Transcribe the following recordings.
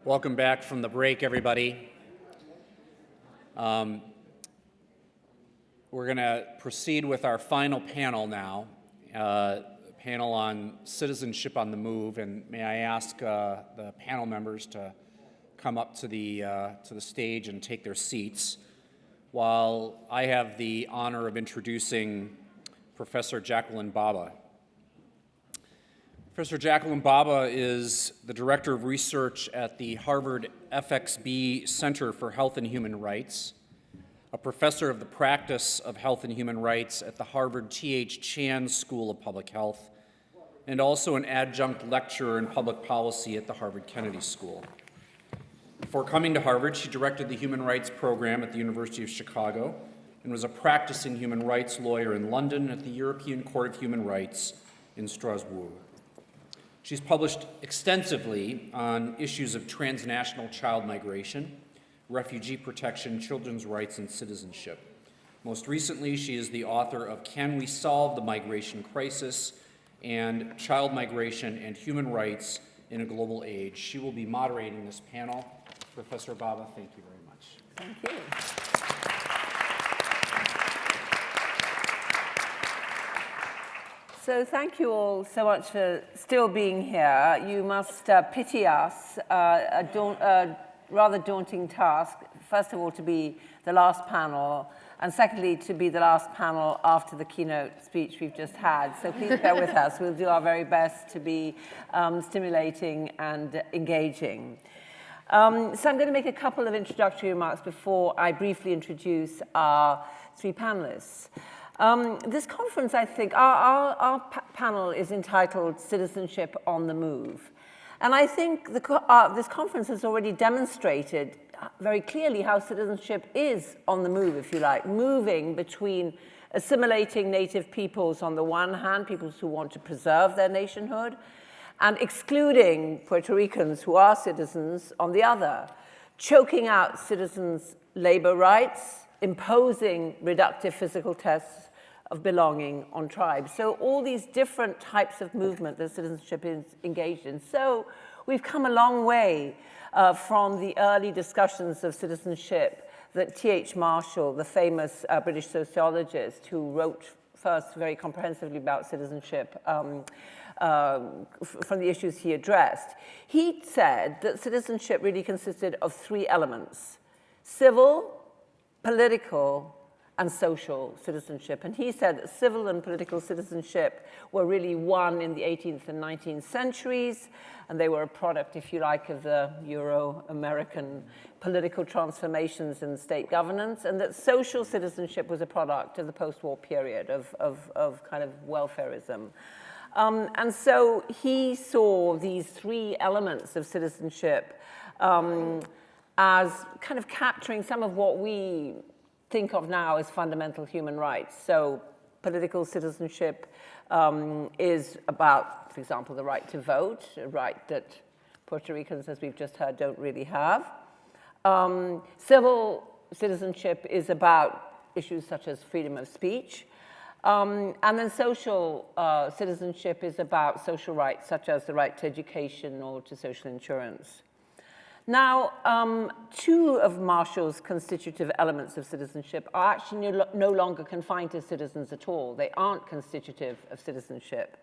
Welcome back from the break, everybody. We're going to proceed with our final panel now, panel on citizenship on the move. And may I ask the panel members to come up to the stage and take their seats, while I have the honor of introducing Professor Jacqueline Bhabha. Professor Jacqueline Bhabha is the Director of Research at the Harvard FXB Center for Health and Human Rights, a professor of the practice of health and human rights at the Harvard T.H. Chan School of Public Health, and also an adjunct lecturer in public policy at the Harvard Kennedy School. Before coming to Harvard, she directed the Human Rights Program at the University of Chicago and was a practicing human rights lawyer in London at the European Court of Human Rights in Strasbourg. She's published extensively on issues of transnational child migration, refugee protection, children's rights, and citizenship. Most recently, she is the author of Can We Solve the Migration Crisis? And Child Migration and Human Rights in a Global Age. She will be moderating this panel. Professor Bhabha, thank you very much. Thank you. So thank you all so much for still being here. You must pity us, a rather daunting task. First of all, to be the last panel, and secondly, to be the last panel after the keynote speech we've just had. So please bear with us. We'll do our very best to be stimulating and engaging. So I'm going to make a couple of introductory remarks before I briefly introduce our three panelists. This conference, I think, our panel is entitled Citizenship on the Move. And I think this conference has already demonstrated very clearly how citizenship is on the move, if you like, moving between assimilating native peoples on the one hand, peoples who want to preserve their nationhood, and excluding Puerto Ricans who are citizens on the other, choking out citizens' labor rights, imposing reductive physical tests of belonging on tribes. So all these different types of movement that citizenship is engaged in. So we've come a long way from the early discussions of citizenship that T.H. Marshall, the famous British sociologist who wrote first very comprehensively about citizenship from the issues he addressed. He said that citizenship really consisted of three elements: civil, political, and social citizenship. And he said that civil and political citizenship were really one in the 18th and 19th centuries, and they were a product, if you like, of the Euro-American political transformations in state governance, and that social citizenship was a product of the post-war period of kind of welfarism. And so he saw these three elements of citizenship as kind of capturing some of what we think of now as fundamental human rights. So political citizenship is about, for example, the right to vote, a right that Puerto Ricans, as we've just heard, don't really have. Civil citizenship is about issues such as freedom of speech. And then social citizenship is about social rights, such as the right to education or to social insurance. Now, two of Marshall's constitutive elements of citizenship are actually no longer confined to citizens at all. They aren't constitutive of citizenship.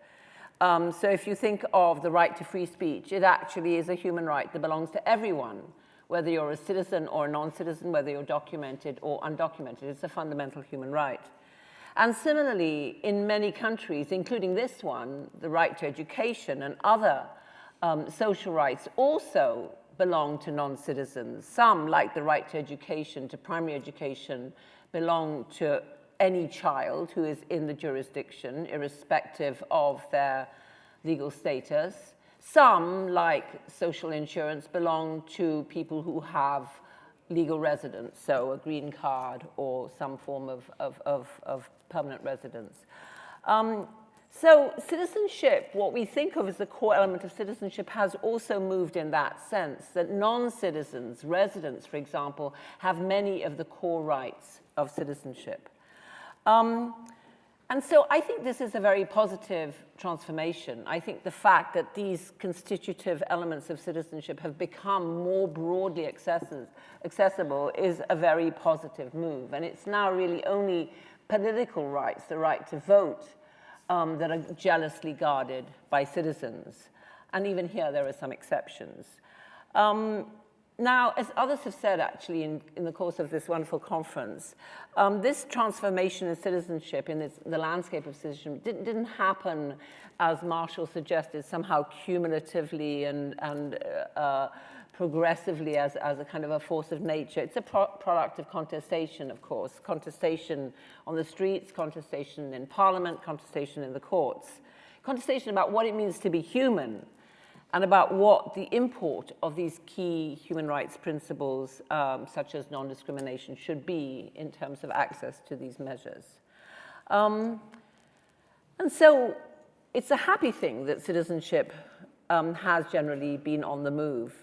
So if you think of the right to free speech, it actually is a human right that belongs to everyone, whether you're a citizen or a non-citizen, whether you're documented or undocumented. It's a fundamental human right. And similarly, in many countries, including this one, the right to education and other social rights also belong to non-citizens. Some, like the right to education, to primary education, belong to any child who is in the jurisdiction, irrespective of their legal status. Some, like social insurance, belong to people who have legal residence, so a green card or some form of permanent residence. So citizenship, what we think of as the core element of citizenship, has also moved in that sense, that non-citizens, residents, for example, have many of the core rights of citizenship. And so I think this is a very positive transformation. I think the fact that these constitutive elements of citizenship have become more broadly accessible is a very positive move. And it's now really only political rights, the right to vote, that are jealously guarded by citizens. And even here, there are some exceptions. Now, as others have said, actually, in the course of this wonderful conference, this transformation in citizenship, in the landscape of citizenship, didn't happen, as Marshall suggested, somehow cumulatively and progressively as a kind of a force of nature. It's a product of contestation, of course. Contestation on the streets, contestation in parliament, contestation in the courts. Contestation about what it means to be human, and about what the import of these key human rights principles, such as non-discrimination, should be in terms of access to these measures. And so it's a happy thing that citizenship has generally been on the move.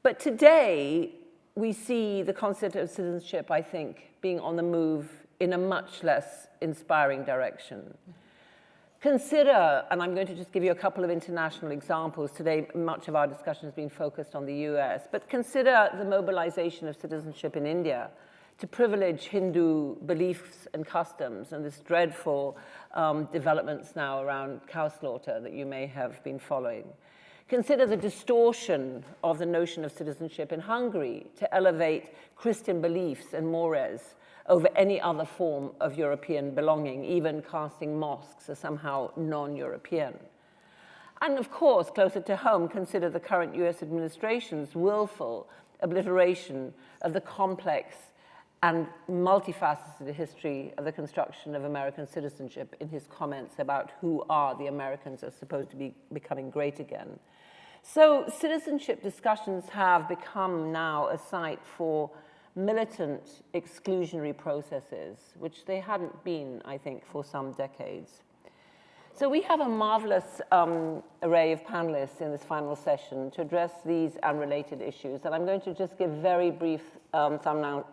But today, we see the concept of citizenship, I think, being on the move in a much less inspiring direction. Consider, and I'm going to just give you a couple of international examples. Today, much of our discussion has been focused on the US, but consider the mobilization of citizenship in India to privilege Hindu beliefs and customs, and this dreadful developments now around cow slaughter that you may have been following. Consider the distortion of the notion of citizenship in Hungary to elevate Christian beliefs and mores over any other form of European belonging, even casting mosques as somehow non-European. And of course, closer to home, consider the current US administration's willful obliteration of the complex and multifaceted history of the construction of American citizenship in his comments about who are the Americans are supposed to be becoming great again. So citizenship discussions have become now a site for militant exclusionary processes, which they hadn't been, I think, for some decades. So we have a marvelous array of panelists in this final session to address these and related issues. And I'm going to just give very brief thumbnail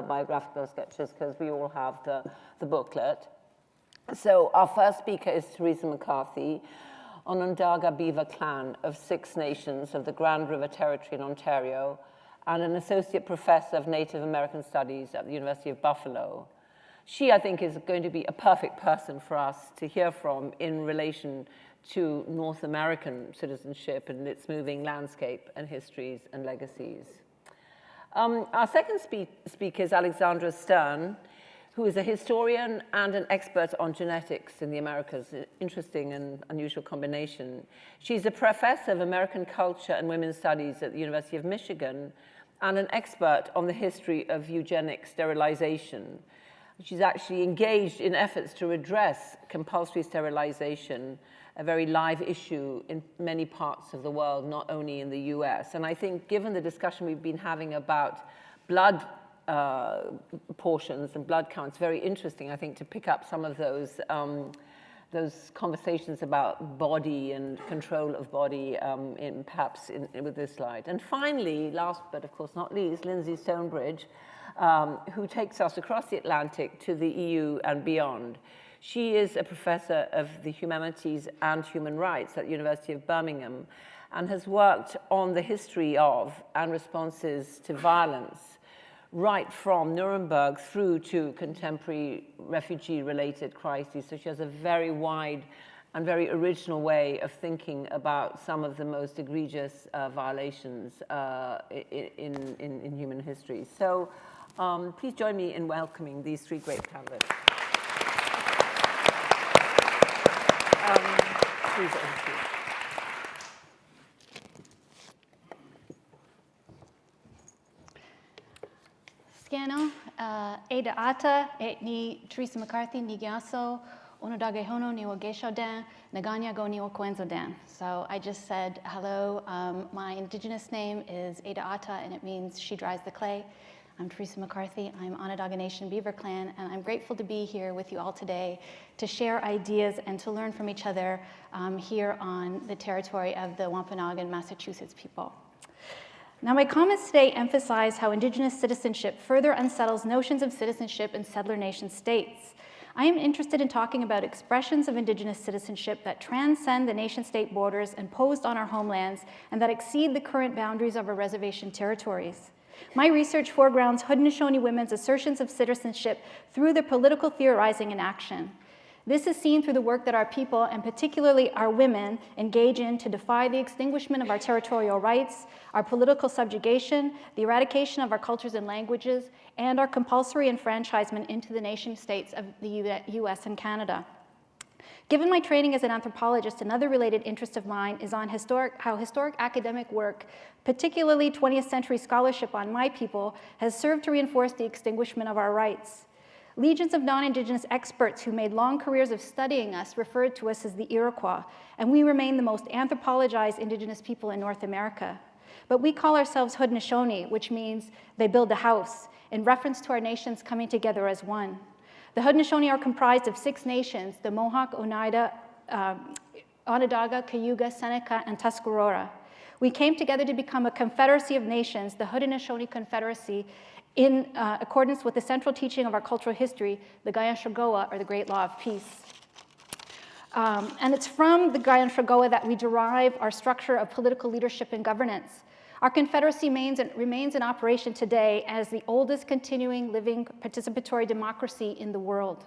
biographical sketches because we all have the booklet. So our first speaker is Theresa McCarthy, Onondaga Beaver clan of 6 nations of the Grand River Territory in Ontario, and an associate professor of Native American Studies at the University of Buffalo. She, I think, is going to be a perfect person for us to hear from in relation to North American citizenship and its moving landscape and histories and legacies. Our second speaker is Alexandra Stern, who is a historian and an expert on genetics in the Americas, an interesting and unusual combination. She's a professor of American culture and women's studies at the University of Michigan and an expert on the history of eugenic sterilization. She's actually engaged in efforts to redress compulsory sterilization, a very live issue in many parts of the world, not only in the US. And I think given the discussion we've been having about blood portions and blood counts, very interesting, I think, to pick up some of those conversations about body and control of body with this slide. And finally, last but of course not least, Lyndsey Stonebridge, who takes us across the Atlantic to the EU and beyond. She is a professor of the humanities and human rights at the University of Birmingham and has worked on the history of and responses to violence right from Nuremberg through to contemporary refugee-related crises. So she has a very wide and very original way of thinking about some of the most egregious violations in human history. So please join me in welcoming these 3 great panelists. Please, thank you. Scano, Ada Ata, ni Theresa McCarthy, Nigiaso, Onodage Hono, Niwa Geisho Dan, Naganya Go Niwa Coenzo Dan. So I just said hello. My indigenous name is Ada Ata, and it means she dries the clay. I'm Theresa McCarthy. I'm Onondaga Nation Beaver Clan, and I'm grateful to be here with you all today to share ideas and to learn from each other here on the territory of the Wampanoag, Massachusetts people. Now, my comments today emphasize how Indigenous citizenship further unsettles notions of citizenship in settler nation states. I am interested in talking about expressions of Indigenous citizenship that transcend the nation-state borders imposed on our homelands and that exceed the current boundaries of our reservation territories. My research foregrounds Haudenosaunee women's assertions of citizenship through their political theorizing and action. This is seen through the work that our people, and particularly our women, engage in to defy the extinguishment of our territorial rights, our political subjugation, the eradication of our cultures and languages, and our compulsory enfranchisement into the nation-states of the US and Canada. Given my training as an anthropologist, another related interest of mine is on how historic academic work, particularly 20th century scholarship on my people, has served to reinforce the extinguishment of our rights. Legions of non-Indigenous experts who made long careers of studying us referred to us as the Iroquois, and we remain the most anthropologized Indigenous people in North America. But we call ourselves Haudenosaunee, which means they build a house, in reference to our nations coming together as one. The Haudenosaunee are comprised of 6 nations, the Mohawk, Oneida, Onondaga, Cayuga, Seneca, and Tuscarora. We came together to become a confederacy of nations, the Haudenosaunee Confederacy, in accordance with the central teaching of our cultural history, the Gayanshagoa, or the Great Law of Peace. And it's from the Gayanshagoa that we derive our structure of political leadership and governance. Our confederacy remains in operation today as the oldest continuing living participatory democracy in the world.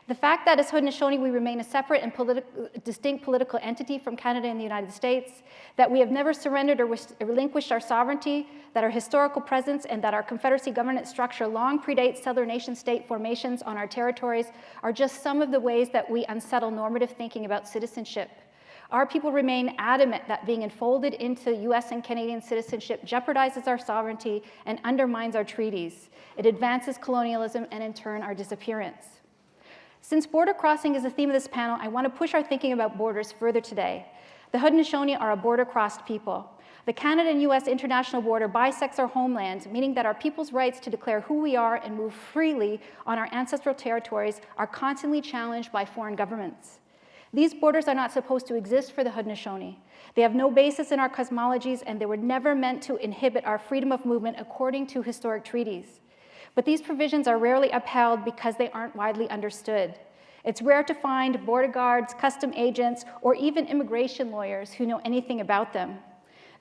The fact that as Haudenosaunee we remain a separate and distinct political entity from Canada and the United States, that we have never surrendered or relinquished our sovereignty, that our historical presence and that our confederacy governance structure long predates settler nation-state formations on our territories are just some of the ways that we unsettle normative thinking about citizenship. Our people remain adamant that being enfolded into US and Canadian citizenship jeopardizes our sovereignty and undermines our treaties. It advances colonialism and in turn our disappearance. Since border crossing is the theme of this panel, I want to push our thinking about borders further today. The Haudenosaunee are a border-crossed people. The Canada and US international border bisects our homeland, meaning that our people's rights to declare who we are and move freely on our ancestral territories are constantly challenged by foreign governments. These borders are not supposed to exist for the Haudenosaunee. They have no basis in our cosmologies, and they were never meant to inhibit our freedom of movement according to historic treaties. But these provisions are rarely upheld because they aren't widely understood. It's rare to find border guards, custom agents, or even immigration lawyers who know anything about them.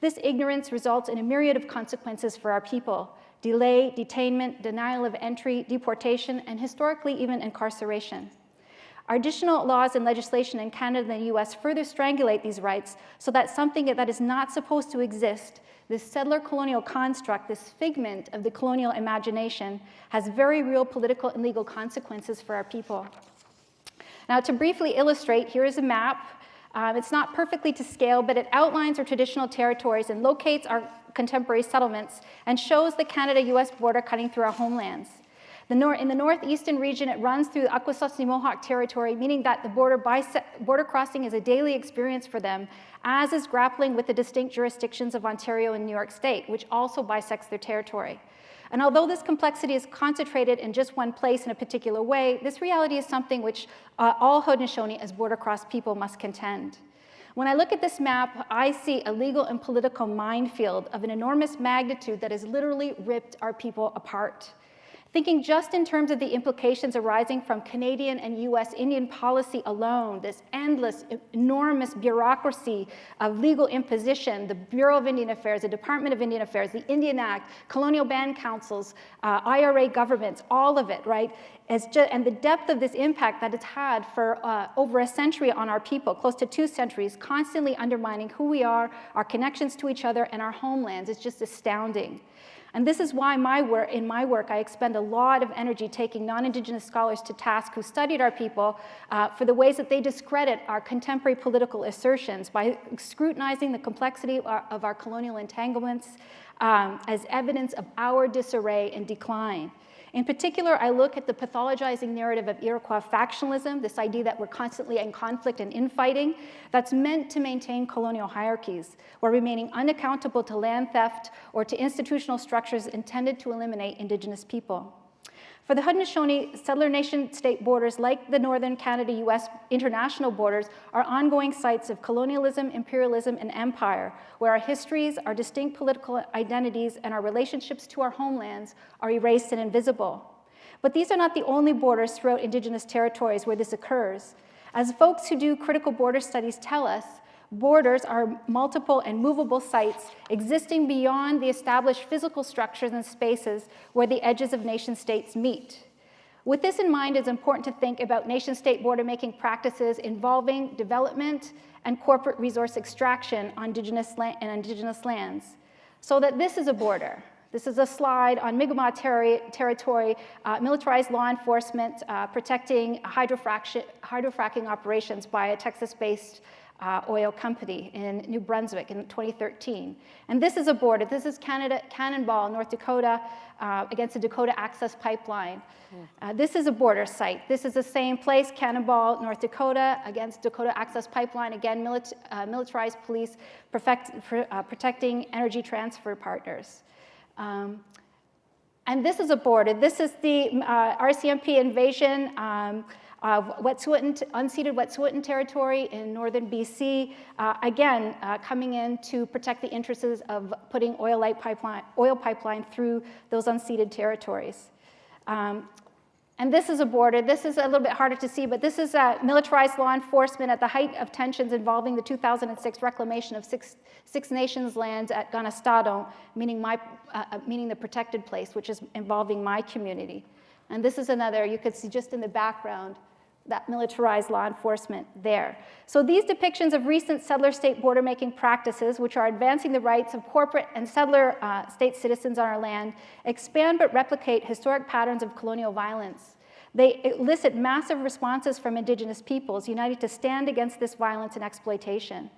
This ignorance results in a myriad of consequences for our people: delay, detainment, denial of entry, deportation, and historically even incarceration. Our additional laws and legislation in Canada and the US further strangulate these rights so that something that is not supposed to exist, this settler colonial construct, this figment of the colonial imagination, has very real political and legal consequences for our people. Now, to briefly illustrate, here is a map. It's not perfectly to scale, but it outlines our traditional territories and locates our contemporary settlements and shows the Canada-US border cutting through our homelands. In the northeastern region, it runs through the Akwesasne Mohawk territory, meaning that the border crossing is a daily experience for them, as is grappling with the distinct jurisdictions of Ontario and New York State, which also bisects their territory. And although this complexity is concentrated in just one place in a particular way, this reality is something which all Haudenosaunee as border-crossed people must contend. When I look at this map, I see a legal and political minefield of an enormous magnitude that has literally ripped our people apart. Thinking just in terms of the implications arising from Canadian and US Indian policy alone, this endless, enormous bureaucracy of legal imposition, the Bureau of Indian Affairs, the Department of Indian Affairs, the Indian Act, colonial band councils, IRA governments, all of it, right? And the depth of this impact that it's had for over a century on our people, close to 2 centuries, constantly undermining who we are, our connections to each other, and our homelands is just astounding. And this is why in my work, I expend a lot of energy taking non-Indigenous scholars to task who studied our people for the ways that they discredit our contemporary political assertions by scrutinizing the complexity of our colonial entanglements as evidence of our disarray and decline. In particular, I look at the pathologizing narrative of Iroquois factionalism, this idea that we're constantly in conflict and infighting, that's meant to maintain colonial hierarchies, while remaining unaccountable to land theft or to institutional structures intended to eliminate Indigenous people. For the Haudenosaunee, settler nation-state borders, like the Northern Canada-US international borders, are ongoing sites of colonialism, imperialism, and empire, where our histories, our distinct political identities, and our relationships to our homelands are erased and invisible. But these are not the only borders throughout Indigenous territories where this occurs. As folks who do critical border studies tell us, borders are multiple and movable sites existing beyond the established physical structures and spaces where the edges of nation states meet. With this in mind, it's important to think about nation-state border-making practices involving development and corporate resource extraction on indigenous lands. So that this is a border. This is a slide on Mi'kmaq territory, militarized law enforcement protecting hydrofracking operations by a Texas-based oil company in New Brunswick in 2013. And this is a border. This is Cannonball, North Dakota, against the Dakota Access Pipeline. This is a border site. This is the same place, Cannonball, North Dakota, against Dakota Access Pipeline. Again, militarized police protecting energy transfer partners. And this is a border. This is the RCMP invasion of unceded Wet'suwet'en territory in northern BC, again, coming in to protect the interests of putting oil pipeline through those unceded territories. And this is a border. This is a little bit harder to see, but this is militarized law enforcement at the height of tensions involving the 2006 reclamation of Six Nations lands at Ganastado, meaning the protected place, which is involving my community. And this is another, you could see just in the background, that militarized law enforcement there. So these depictions of recent settler state border making practices, which are advancing the rights of corporate and settler state citizens on our land, expand but replicate historic patterns of colonial violence. They elicit massive responses from Indigenous peoples united to stand against this violence and exploitation.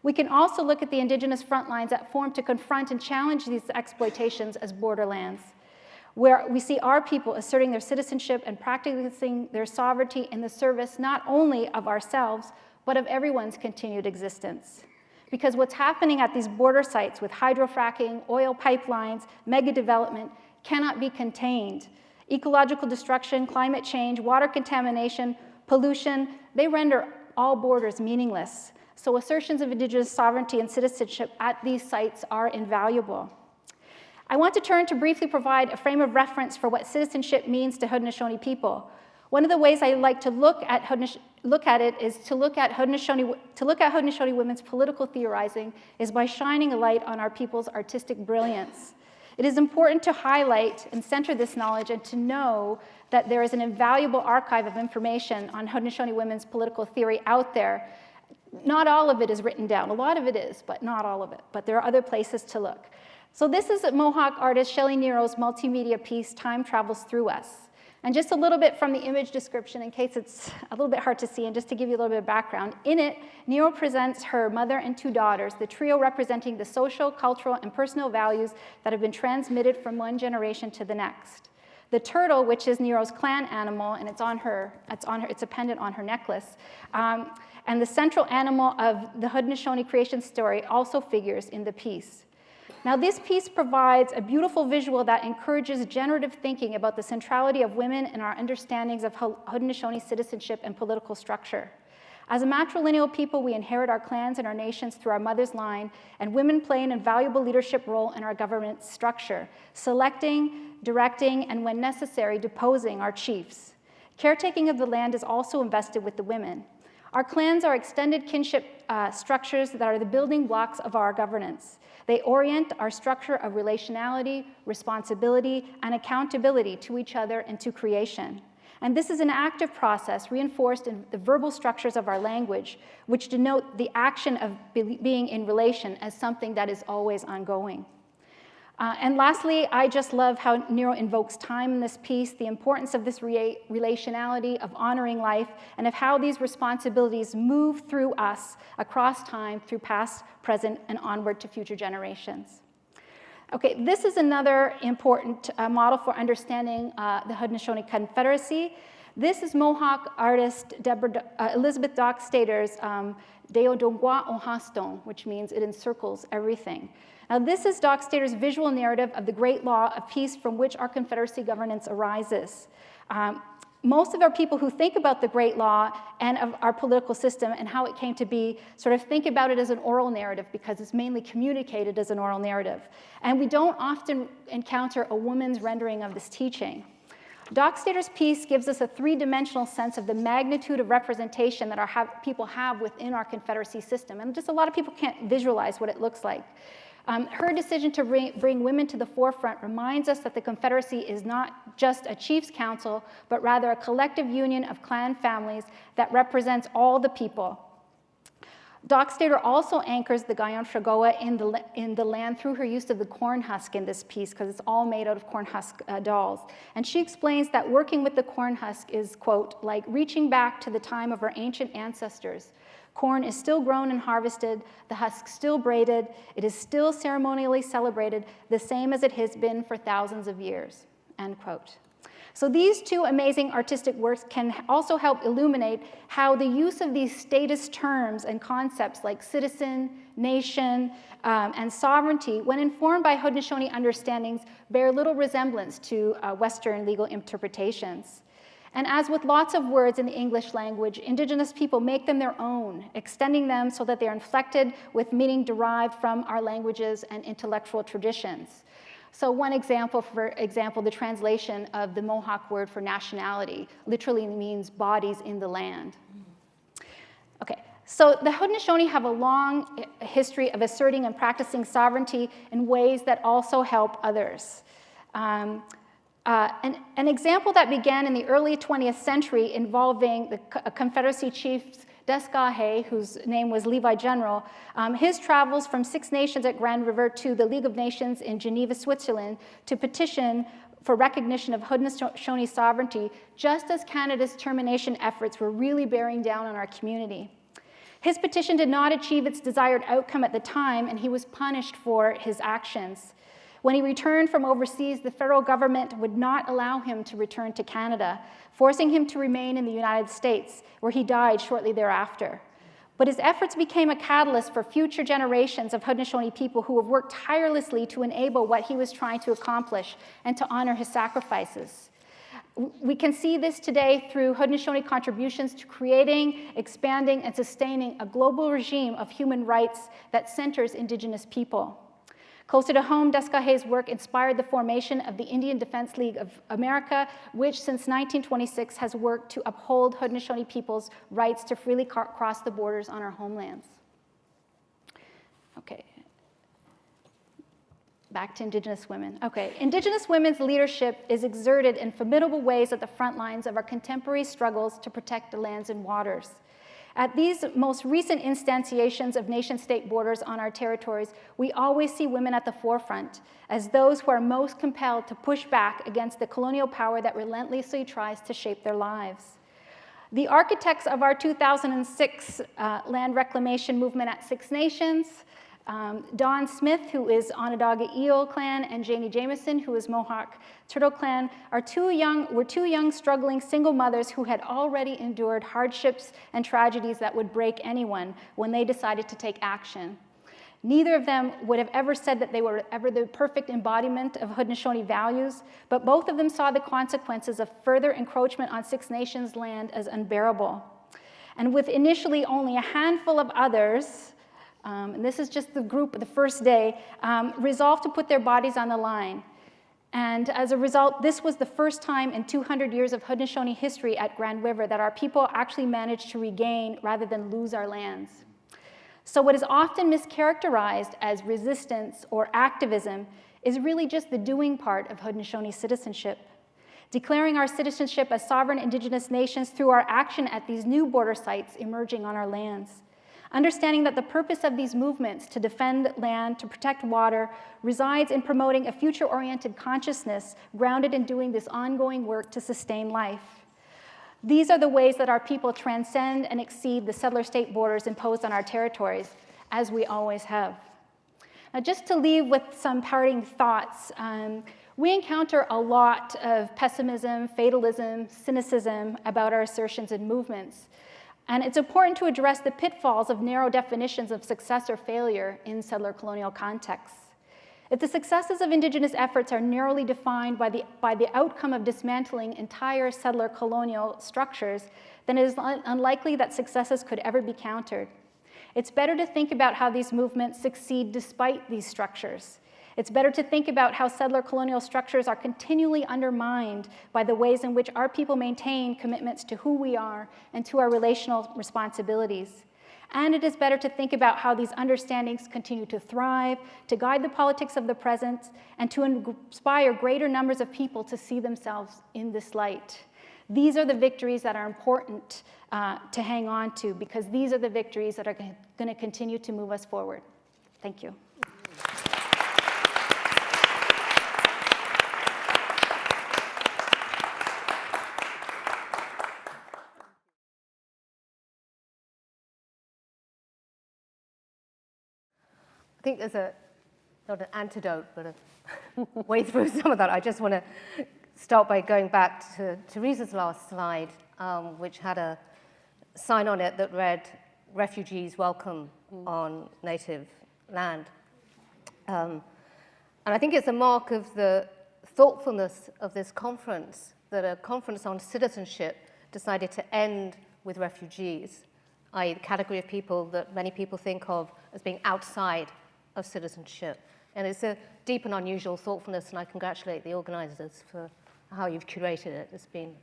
We can also look at the Indigenous front lines that form to confront and challenge these exploitations as borderlands, where we see our people asserting their citizenship and practicing their sovereignty in the service not only of ourselves, but of everyone's continued existence. Because what's happening at these border sites with hydrofracking, oil pipelines, mega development cannot be contained. Ecological destruction, climate change, water contamination, pollution, they render all borders meaningless. So assertions of Indigenous sovereignty and citizenship at these sites are invaluable. I want to turn to briefly provide a frame of reference for what citizenship means to Haudenosaunee people. One of the ways I like to look at it is to look at Haudenosaunee women's political theorizing is by shining a light on our people's artistic brilliance. It is important to highlight and center this knowledge and to know that there is an invaluable archive of information on Haudenosaunee women's political theory out there. Not all of it is written down. A lot of it is, but not all of it. But there are other places to look. So this is Mohawk artist Shelley Nero's multimedia piece, Time Travels Through Us. And just a little bit from the image description, in case it's a little bit hard to see, and just to give you a little bit of background. In it, Nero presents her mother and two daughters, the trio representing the social, cultural, and personal values that have been transmitted from one generation to the next. The turtle, which is Nero's clan animal, and it's a pendant on her necklace, and the central animal of the Haudenosaunee creation story also figures in the piece. Now, this piece provides a beautiful visual that encourages generative thinking about the centrality of women in our understandings of Haudenosaunee citizenship and political structure. As a matrilineal people, we inherit our clans and our nations through our mother's line, and women play an invaluable leadership role in our government structure, selecting, directing, and when necessary, deposing our chiefs. Caretaking of the land is also invested with the women. Our clans are extended kinship structures that are the building blocks of our governance. They orient our structure of relationality, responsibility, and accountability to each other and to creation. And this is an active process reinforced in the verbal structures of our language, which denote the action of being in relation as something that is always ongoing. And lastly, I just love how Nero invokes time in this piece, the importance of this relationality, of honoring life, and of how these responsibilities move through us across time, through past, present, and onward to future generations. Okay, this is another important model for understanding the Haudenosaunee Confederacy. This is Mohawk artist Elizabeth Dockstader's Deo Dogwa Ohaston, which means it encircles everything. Now, this is Dockstader's visual narrative of the great law of peace from which our Confederacy governance arises. Most of our people who think about the great law and of our political system and how it came to be sort of think about it as an oral narrative because it's mainly communicated as an oral narrative. And we don't often encounter a woman's rendering of this teaching. Dockstader's piece gives us a three-dimensional sense of the magnitude of representation that our people have within our Confederacy system. And just a lot of people can't visualize what it looks like. Her decision to bring women to the forefront reminds us that the Confederacy is not just a chief's council, but rather a collective union of clan families that represents all the people. Dockstader also anchors the Gayon-Shagoa in the land through her use of the corn husk in this piece, because it's all made out of corn husk dolls. And she explains that working with the corn husk is, quote, like reaching back to the time of our ancient ancestors. Corn is still grown and harvested, the husk still braided, it is still ceremonially celebrated, the same as it has been for thousands of years, end quote. So these two amazing artistic works can also help illuminate how the use of these statist terms and concepts like citizen, nation, and sovereignty, when informed by Haudenosaunee understandings, bear little resemblance to Western legal interpretations. And as with lots of words in the English language, Indigenous people make them their own, extending them so that they're inflected with meaning derived from our languages and intellectual traditions. So one example, for example, the translation of the Mohawk word for nationality literally means bodies in the land. Okay, so the Haudenosaunee have a long history of asserting and practicing sovereignty in ways that also help others. An example that began in the early 20th century involving the Confederacy chiefs Desgahe, whose name was Levi General, his travels from Six Nations at Grand River to the League of Nations in Geneva, Switzerland, to petition for recognition of Haudenosaunee sovereignty, just as Canada's termination efforts were really bearing down on our community. His petition did not achieve its desired outcome at the time, and he was punished for his actions. When he returned from overseas, the federal government would not allow him to return to Canada, forcing him to remain in the United States, where he died shortly thereafter. But his efforts became a catalyst for future generations of Haudenosaunee people who have worked tirelessly to enable what he was trying to accomplish and to honor his sacrifices. We can see this today through Haudenosaunee contributions to creating, expanding, and sustaining a global regime of human rights that centers Indigenous people. Closer to home, Desgahe's work inspired the formation of the Indian Defense League of America, which since 1926 has worked to uphold Haudenosaunee people's rights to freely cross the borders on our homelands. Okay. Back to Indigenous women. Okay, Indigenous women's leadership is exerted in formidable ways at the front lines of our contemporary struggles to protect the lands and waters. At these most recent instantiations of nation-state borders on our territories, we always see women at the forefront as those who are most compelled to push back against the colonial power that relentlessly tries to shape their lives. The architects of our 2006 land reclamation movement at Six Nations, Dawn Smith, who is Onondaga Eel Clan, and Janie Jameson, who is Mohawk Turtle Clan, were two young, struggling single mothers who had already endured hardships and tragedies that would break anyone when they decided to take action. Neither of them would have ever said that they were ever the perfect embodiment of Haudenosaunee values, but both of them saw the consequences of further encroachment on Six Nations land as unbearable. And with initially only a handful of others, and this is just the group the first day, resolved to put their bodies on the line. And as a result, this was the first time in 200 years of Haudenosaunee history at Grand River that our people actually managed to regain rather than lose our lands. So what is often mischaracterized as resistance or activism is really just the doing part of Haudenosaunee citizenship. Declaring our citizenship as sovereign Indigenous nations through our action at these new border sites emerging on our lands. Understanding that the purpose of these movements to defend land, to protect water, resides in promoting a future-oriented consciousness grounded in doing this ongoing work to sustain life. These are the ways that our people transcend and exceed the settler state borders imposed on our territories, as we always have. Now, just to leave with some parting thoughts, we encounter a lot of pessimism, fatalism, cynicism about our assertions and movements. And it's important to address the pitfalls of narrow definitions of success or failure in settler colonial contexts. If the successes of Indigenous efforts are narrowly defined by the outcome of dismantling entire settler colonial structures, then it is unlikely that successes could ever be countered. It's better to think about how these movements succeed despite these structures. It's better to think about how settler colonial structures are continually undermined by the ways in which our people maintain commitments to who we are and to our relational responsibilities. And it is better to think about how these understandings continue to thrive, to guide the politics of the present, and to inspire greater numbers of people to see themselves in this light. These are the victories that are important to hang on to, because these are the victories that are going to continue to move us forward. Thank you. I think there's not an antidote, but a way through some of that. I just want to start by going back to Theresa's last slide, which had a sign on it that read, "Refugees welcome on native land." And I think it's a mark of the thoughtfulness of this conference that a conference on citizenship decided to end with refugees, i.e. the category of people that many people think of as being outside of citizenship. And it's a deep and unusual thoughtfulness, and I congratulate the organizers for how you've curated it. It's been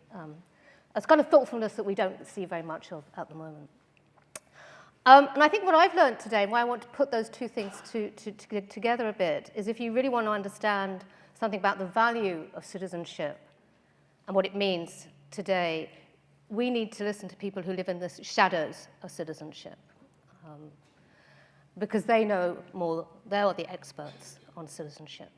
a kind of thoughtfulness that we don't see very much of at the moment. And I think what I've learned today, why I want to put those two things together a bit, is if you really want to understand something about the value of citizenship and what it means today, we need to listen to people who live in the shadows of citizenship. Because they know more, they are the experts on citizenship.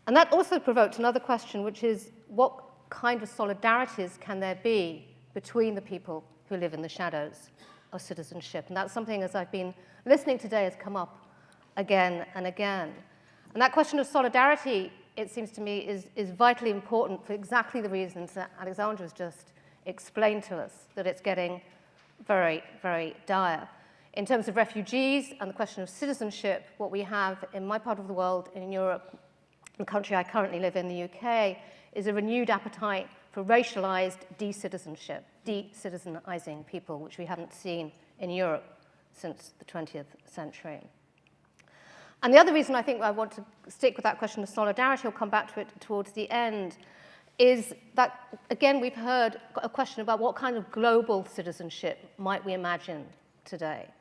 And that also provoked another question, which is, what kind of solidarities can there be between the people who live in the shadows of citizenship? And that's something, as I've been listening today, has come up again and again. And that question of solidarity, it seems to me, is vitally important for exactly the reasons that Alexandra has just explained to us, that it's getting very, very dire. In terms of refugees and the question of citizenship, what we have in my part of the world, in Europe, the country I currently live in, the UK, is a renewed appetite for racialized de-citizenship, de-citizenizing people, which we haven't seen in Europe since the 20th century. And the other reason I think I want to stick with that question of solidarity, I'll come back to it towards the end, is that, again, we've heard a question about what kind of global citizenship might we imagine today,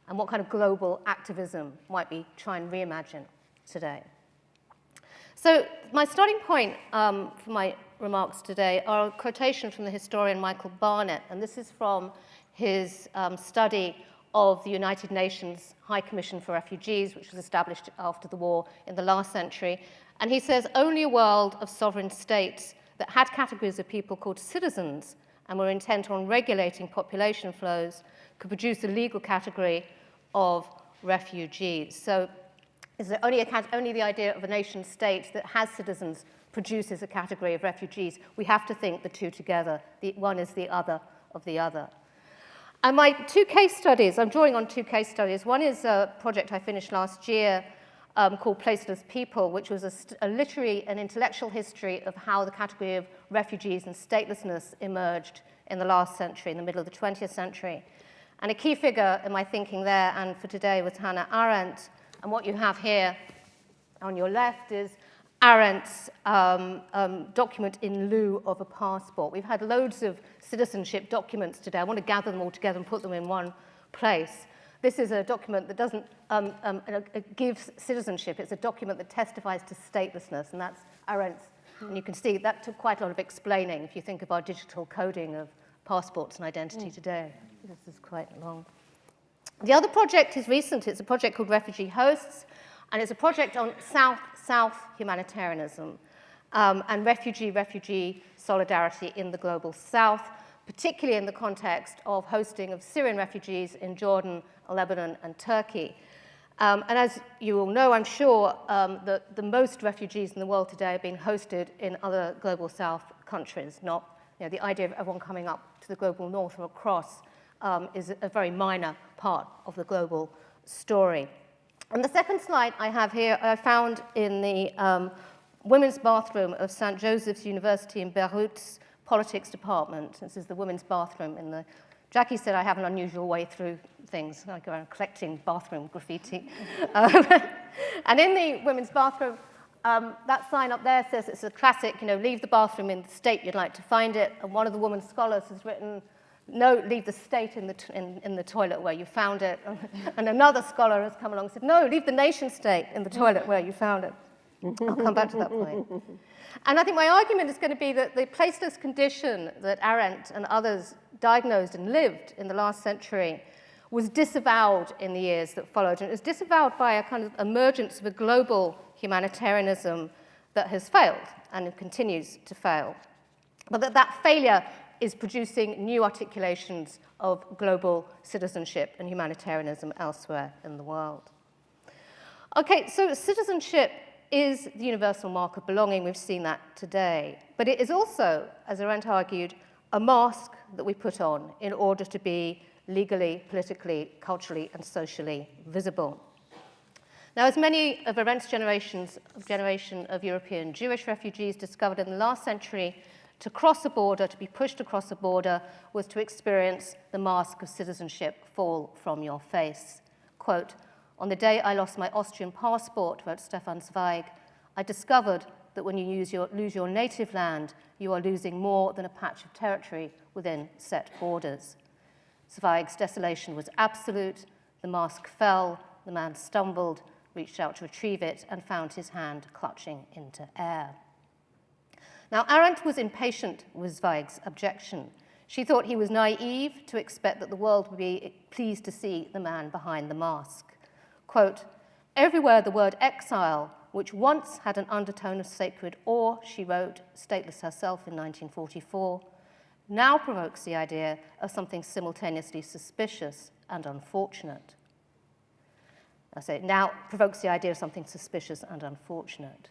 and what kind of global activism might we try and reimagine today. So my starting point for my remarks today are a quotation from the historian Michael Barnett, and this is from his study of the United Nations High Commission for Refugees, which was established after the war in the last century. And he says, only a world of sovereign states that had categories of people called citizens and were intent on regulating population flows could produce a legal category of refugees. So is there only the idea of a nation state that has citizens produces a category of refugees? We have to think the two together. One is the other of the other. And my two case studies, I'm drawing on two case studies. One is a project I finished last year called Placeless People, which was a literary and intellectual history of how the category of refugees and statelessness emerged in the last century, in the middle of the 20th century. And a key figure in my thinking there, and for today, was Hannah Arendt. And what you have here on your left is Arendt's document in lieu of a passport. We've had loads of citizenship documents today. I want to gather them all together and put them in one place. This is a document that doesn't give citizenship. It's a document that testifies to statelessness, and that's Arendt's. And you can see that took quite a lot of explaining if you think of our digital coding of passports and identity today. This is quite long. The other project is recent. It's a project called Refugee Hosts, and it's a project on South humanitarianism and refugee solidarity in the global South, particularly in the context of hosting of Syrian refugees in Jordan, Lebanon, and Turkey. And as you all know, I'm sure that the most refugees in the world today are being hosted in other global South countries, not the idea of everyone coming up to the global North or across is a very minor part of the global story. And the second slide I have here, I found in the women's bathroom of St. Joseph's University in Beirut's politics department. This is the women's bathroom in the Jackie said I have an unusual way through things. I go around collecting bathroom graffiti. And in the women's bathroom, that sign up there says it's a classic, leave the bathroom in the state you'd like to find it. And one of the women's scholars has written, no, leave the state in the toilet where you found it. And another scholar has come along and said, no, leave the nation state in the toilet where you found it. I'll come back to that point. And I think my argument is going to be that the placeless condition that Arendt and others diagnosed and lived in the last century was disavowed in the years that followed. And it was disavowed by a kind of emergence of a global humanitarianism that has failed and continues to fail. But that failure is producing new articulations of global citizenship and humanitarianism elsewhere in the world. Okay, so citizenship is the universal mark of belonging. We've seen that today. But it is also, as Arendt argued, a mask that we put on in order to be legally, politically, culturally, and socially visible. Now, as many of Arendt's generation of European Jewish refugees discovered in the last century, to cross a border, to be pushed across a border, was to experience the mask of citizenship fall from your face. Quote, on the day I lost my Austrian passport, wrote Stefan Zweig, I discovered that when you lose your native land, you are losing more than a patch of territory within set borders. Zweig's desolation was absolute. The mask fell, the man stumbled, reached out to retrieve it, and found his hand clutching into air. Now, Arendt was impatient with Zweig's objection. She thought he was naive to expect that the world would be pleased to see the man behind the mask. Quote, everywhere the word exile, which once had an undertone of sacred awe, she wrote, stateless herself in 1944, now provokes the idea of something simultaneously suspicious and unfortunate. I say, now provokes the idea of something suspicious and unfortunate.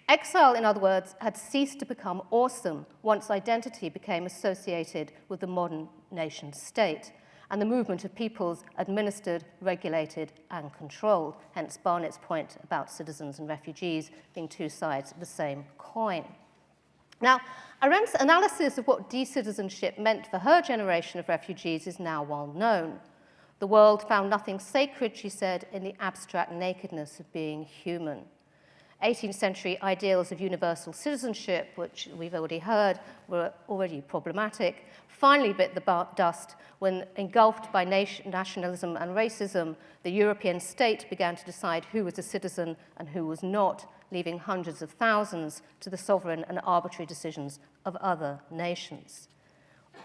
Exile, in other words, had ceased to become awesome once identity became associated with the modern nation state and the movement of peoples administered, regulated, and controlled, hence Barnett's point about citizens and refugees being two sides of the same coin. Now, Arendt's analysis of what de-citizenship meant for her generation of refugees is now well known. The world found nothing sacred, she said, in the abstract nakedness of being human. 18th century ideals of universal citizenship, which we've already heard were already problematic, finally bit the dust when, engulfed by nationalism and racism, the European state began to decide who was a citizen and who was not, leaving hundreds of thousands to the sovereign and arbitrary decisions of other nations.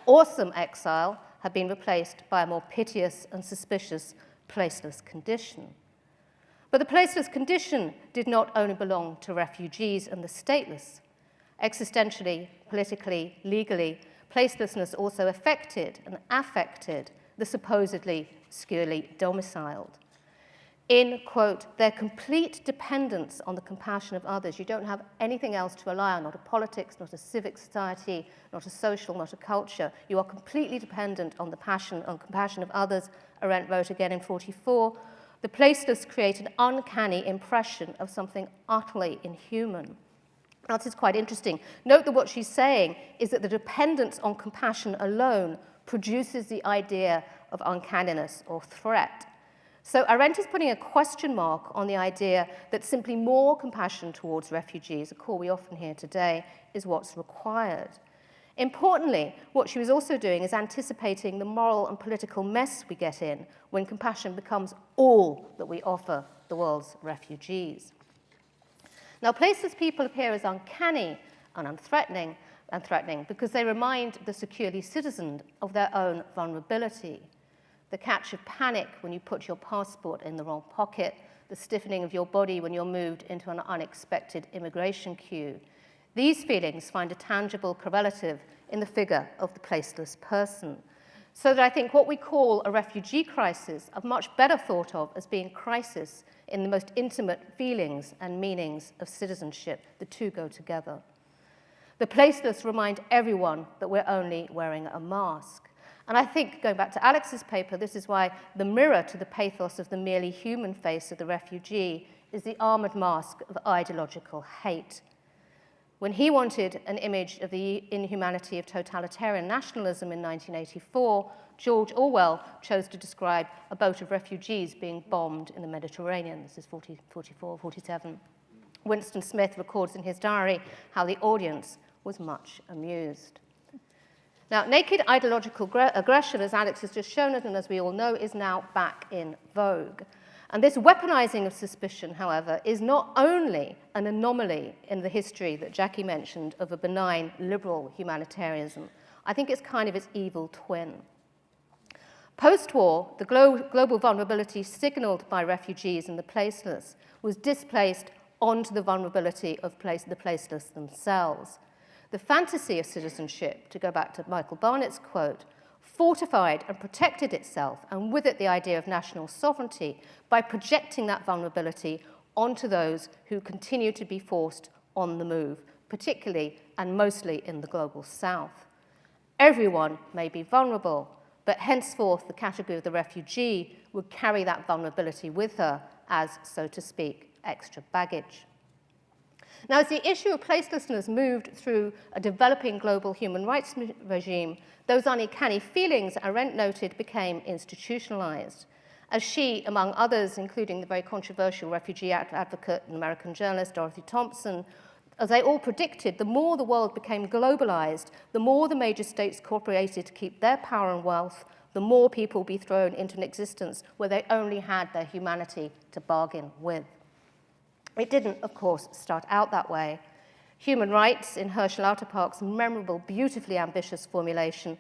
Awesome exile had been replaced by a more piteous and suspicious placeless condition. But the placeless condition did not only belong to refugees and the stateless. Existentially, politically, legally, placelessness also affected and affected the supposedly securely domiciled. In, quote, their complete dependence on the compassion of others. You don't have anything else to rely on, not a politics, not a civic society, not a social, not a culture. You are completely dependent on the compassion of others, Arendt wrote again in 1944. The placeless create an uncanny impression of something utterly inhuman. Now, this is quite interesting. Note that what she's saying is that the dependence on compassion alone produces the idea of uncanniness or threat. So Arendt is putting a question mark on the idea that simply more compassion towards refugees, a call we often hear today, is what's required. Importantly, what she was also doing is anticipating the moral and political mess we get in when compassion becomes all that we offer the world's refugees. Now, placeless people appear as uncanny and unthreatening because they remind the securely citizened of their own vulnerability. The catch of panic when you put your passport in the wrong pocket, the stiffening of your body when you're moved into an unexpected immigration queue. These feelings find a tangible correlative in the figure of the placeless person. So that I think what we call a refugee crisis are much better thought of as being crisis in the most intimate feelings and meanings of citizenship. The two go together. The placeless remind everyone that we're only wearing a mask. And I think, going back to Alex's paper, this is why the mirror to the pathos of the merely human face of the refugee is the armored mask of ideological hate. When he wanted an image of the inhumanity of totalitarian nationalism in 1984, George Orwell chose to describe a boat of refugees being bombed in the Mediterranean. This is 44, 47. Winston Smith records in his diary how the audience was much amused. Now, naked ideological aggression, as Alex has just shown us, and as we all know, is now back in vogue. And this weaponizing of suspicion, however, is not only an anomaly in the history that Jackie mentioned of a benign liberal humanitarianism. I think it's kind of its evil twin. Post-war, the global vulnerability signaled by refugees and the placeless was displaced onto the vulnerability of the placeless themselves. The fantasy of citizenship, to go back to Michael Barnett's quote, fortified and protected itself, and with it the idea of national sovereignty, by projecting that vulnerability onto those who continue to be forced on the move, particularly and mostly in the global south. Everyone may be vulnerable, but henceforth the category of the refugee would carry that vulnerability with her as, so to speak, extra baggage. Now, as the issue of placelessness moved through a developing global human rights regime, those uncanny feelings, Arendt noted, became institutionalized. As she, among others, including the very controversial refugee advocate and American journalist Dorothy Thompson, as they all predicted, the more the world became globalized, the more the major states cooperated to keep their power and wealth, the more people would be thrown into an existence where they only had their humanity to bargain with. It didn't, of course, start out that way. Human rights, in Herschel Lauterpacht's memorable, beautifully ambitious formulation,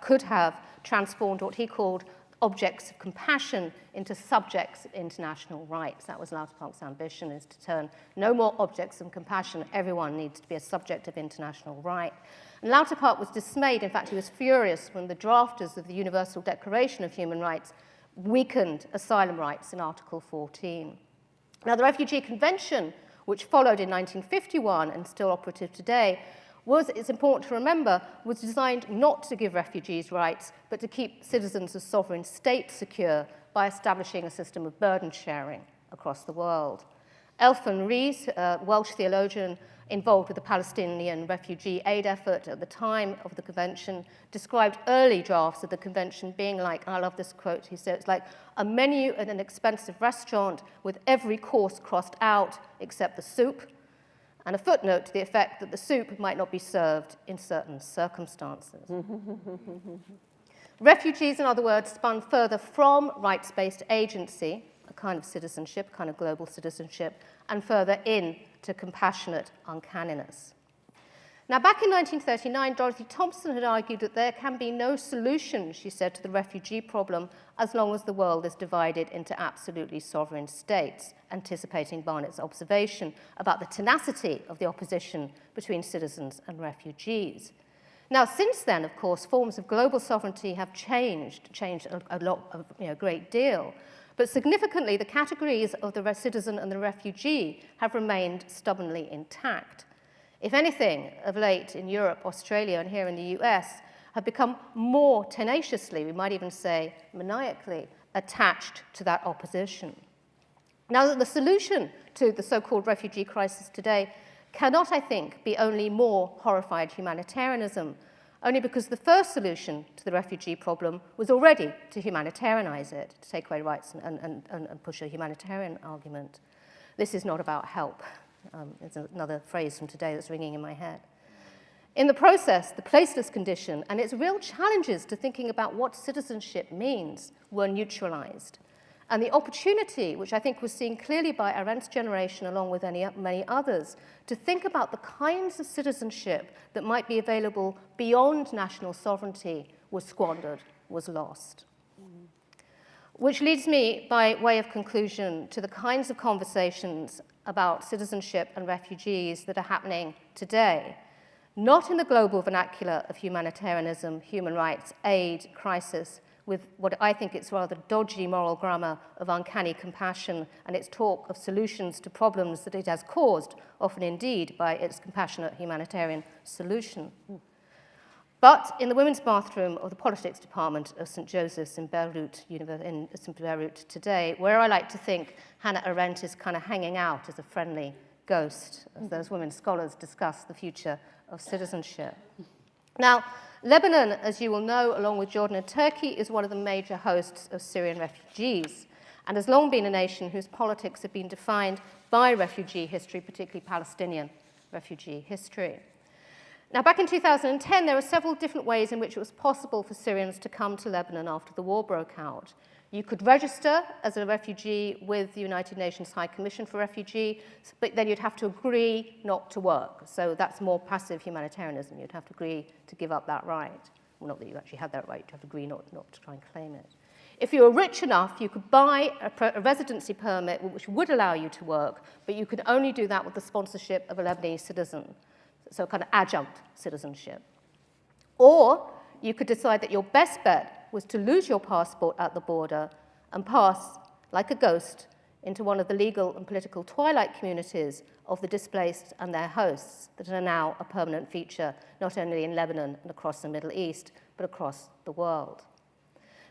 could have transformed what he called objects of compassion into subjects of international rights. That was Lauterpacht's ambition, is to turn no more objects of compassion. Everyone needs to be a subject of international right. And Lauterpacht was dismayed, in fact, he was furious when the drafters of the Universal Declaration of Human Rights weakened asylum rights in Article 14. Now, the Refugee Convention, which followed in 1951 and still operative today, it's important to remember, was designed not to give refugees rights, but to keep citizens of sovereign states secure by establishing a system of burden sharing across the world. Elfyn Rhys, a Welsh theologian involved with the Palestinian refugee aid effort at the time of the convention, described early drafts of the convention being like, and I love this quote, he said, it's like a menu at an expensive restaurant with every course crossed out except the soup, and a footnote to the effect that the soup might not be served in certain circumstances. Refugees, in other words, spun further from rights-based agency, a kind of citizenship, a kind of global citizenship, and further in to compassionate uncanniness. Now, back in 1939, Dorothy Thompson had argued that there can be no solution, she said, to the refugee problem as long as the world is divided into absolutely sovereign states, anticipating Barnett's observation about the tenacity of the opposition between citizens and refugees. Now, since then, of course, forms of global sovereignty have changed a great deal. But significantly, the categories of the citizen and the refugee have remained stubbornly intact. If anything, of late in Europe, Australia, and here in the US, have become more tenaciously, we might even say maniacally, attached to that opposition. Now, the solution to the so-called refugee crisis today cannot, I think, be only more horrified humanitarianism, only because the first solution to the refugee problem was already to humanitarianize it, to take away rights and push a humanitarian argument. This is not about help. It's another phrase from today that's ringing in my head. In the process, the placeless condition and its real challenges to thinking about what citizenship means were neutralized. And the opportunity, which I think was seen clearly by Arendt's generation along with many others, to think about the kinds of citizenship that might be available beyond national sovereignty was squandered, was lost. Which leads me, by way of conclusion, to the kinds of conversations about citizenship and refugees that are happening today, not in the global vernacular of humanitarianism, human rights, aid, crisis, with what I think it's rather dodgy moral grammar of uncanny compassion and its talk of solutions to problems that it has caused, often indeed by its compassionate humanitarian solution. But in the women's bathroom of the politics department of St. Joseph's in Beirut today, where I like to think Hannah Arendt is kind of hanging out as a friendly ghost, as those women scholars discuss the future of citizenship. Now, Lebanon, as you will know, along with Jordan and Turkey, is one of the major hosts of Syrian refugees, and has long been a nation whose politics have been defined by refugee history, particularly Palestinian refugee history. Now, back in 2010, there were several different ways in which it was possible for Syrians to come to Lebanon after the war broke out. You could register as a refugee with the United Nations High Commission for Refugees, but then you'd have to agree not to work. So that's more passive humanitarianism. You'd have to agree to give up that right. Well, not that you actually had that right. You'd have to agree not to try and claim it. If you were rich enough, you could buy a residency permit which would allow you to work, but you could only do that with the sponsorship of a Lebanese citizen, so kind of adjunct citizenship. Or you could decide that your best bet was to lose your passport at the border and pass, like a ghost, into one of the legal and political twilight communities of the displaced and their hosts that are now a permanent feature, not only in Lebanon and across the Middle East, but across the world.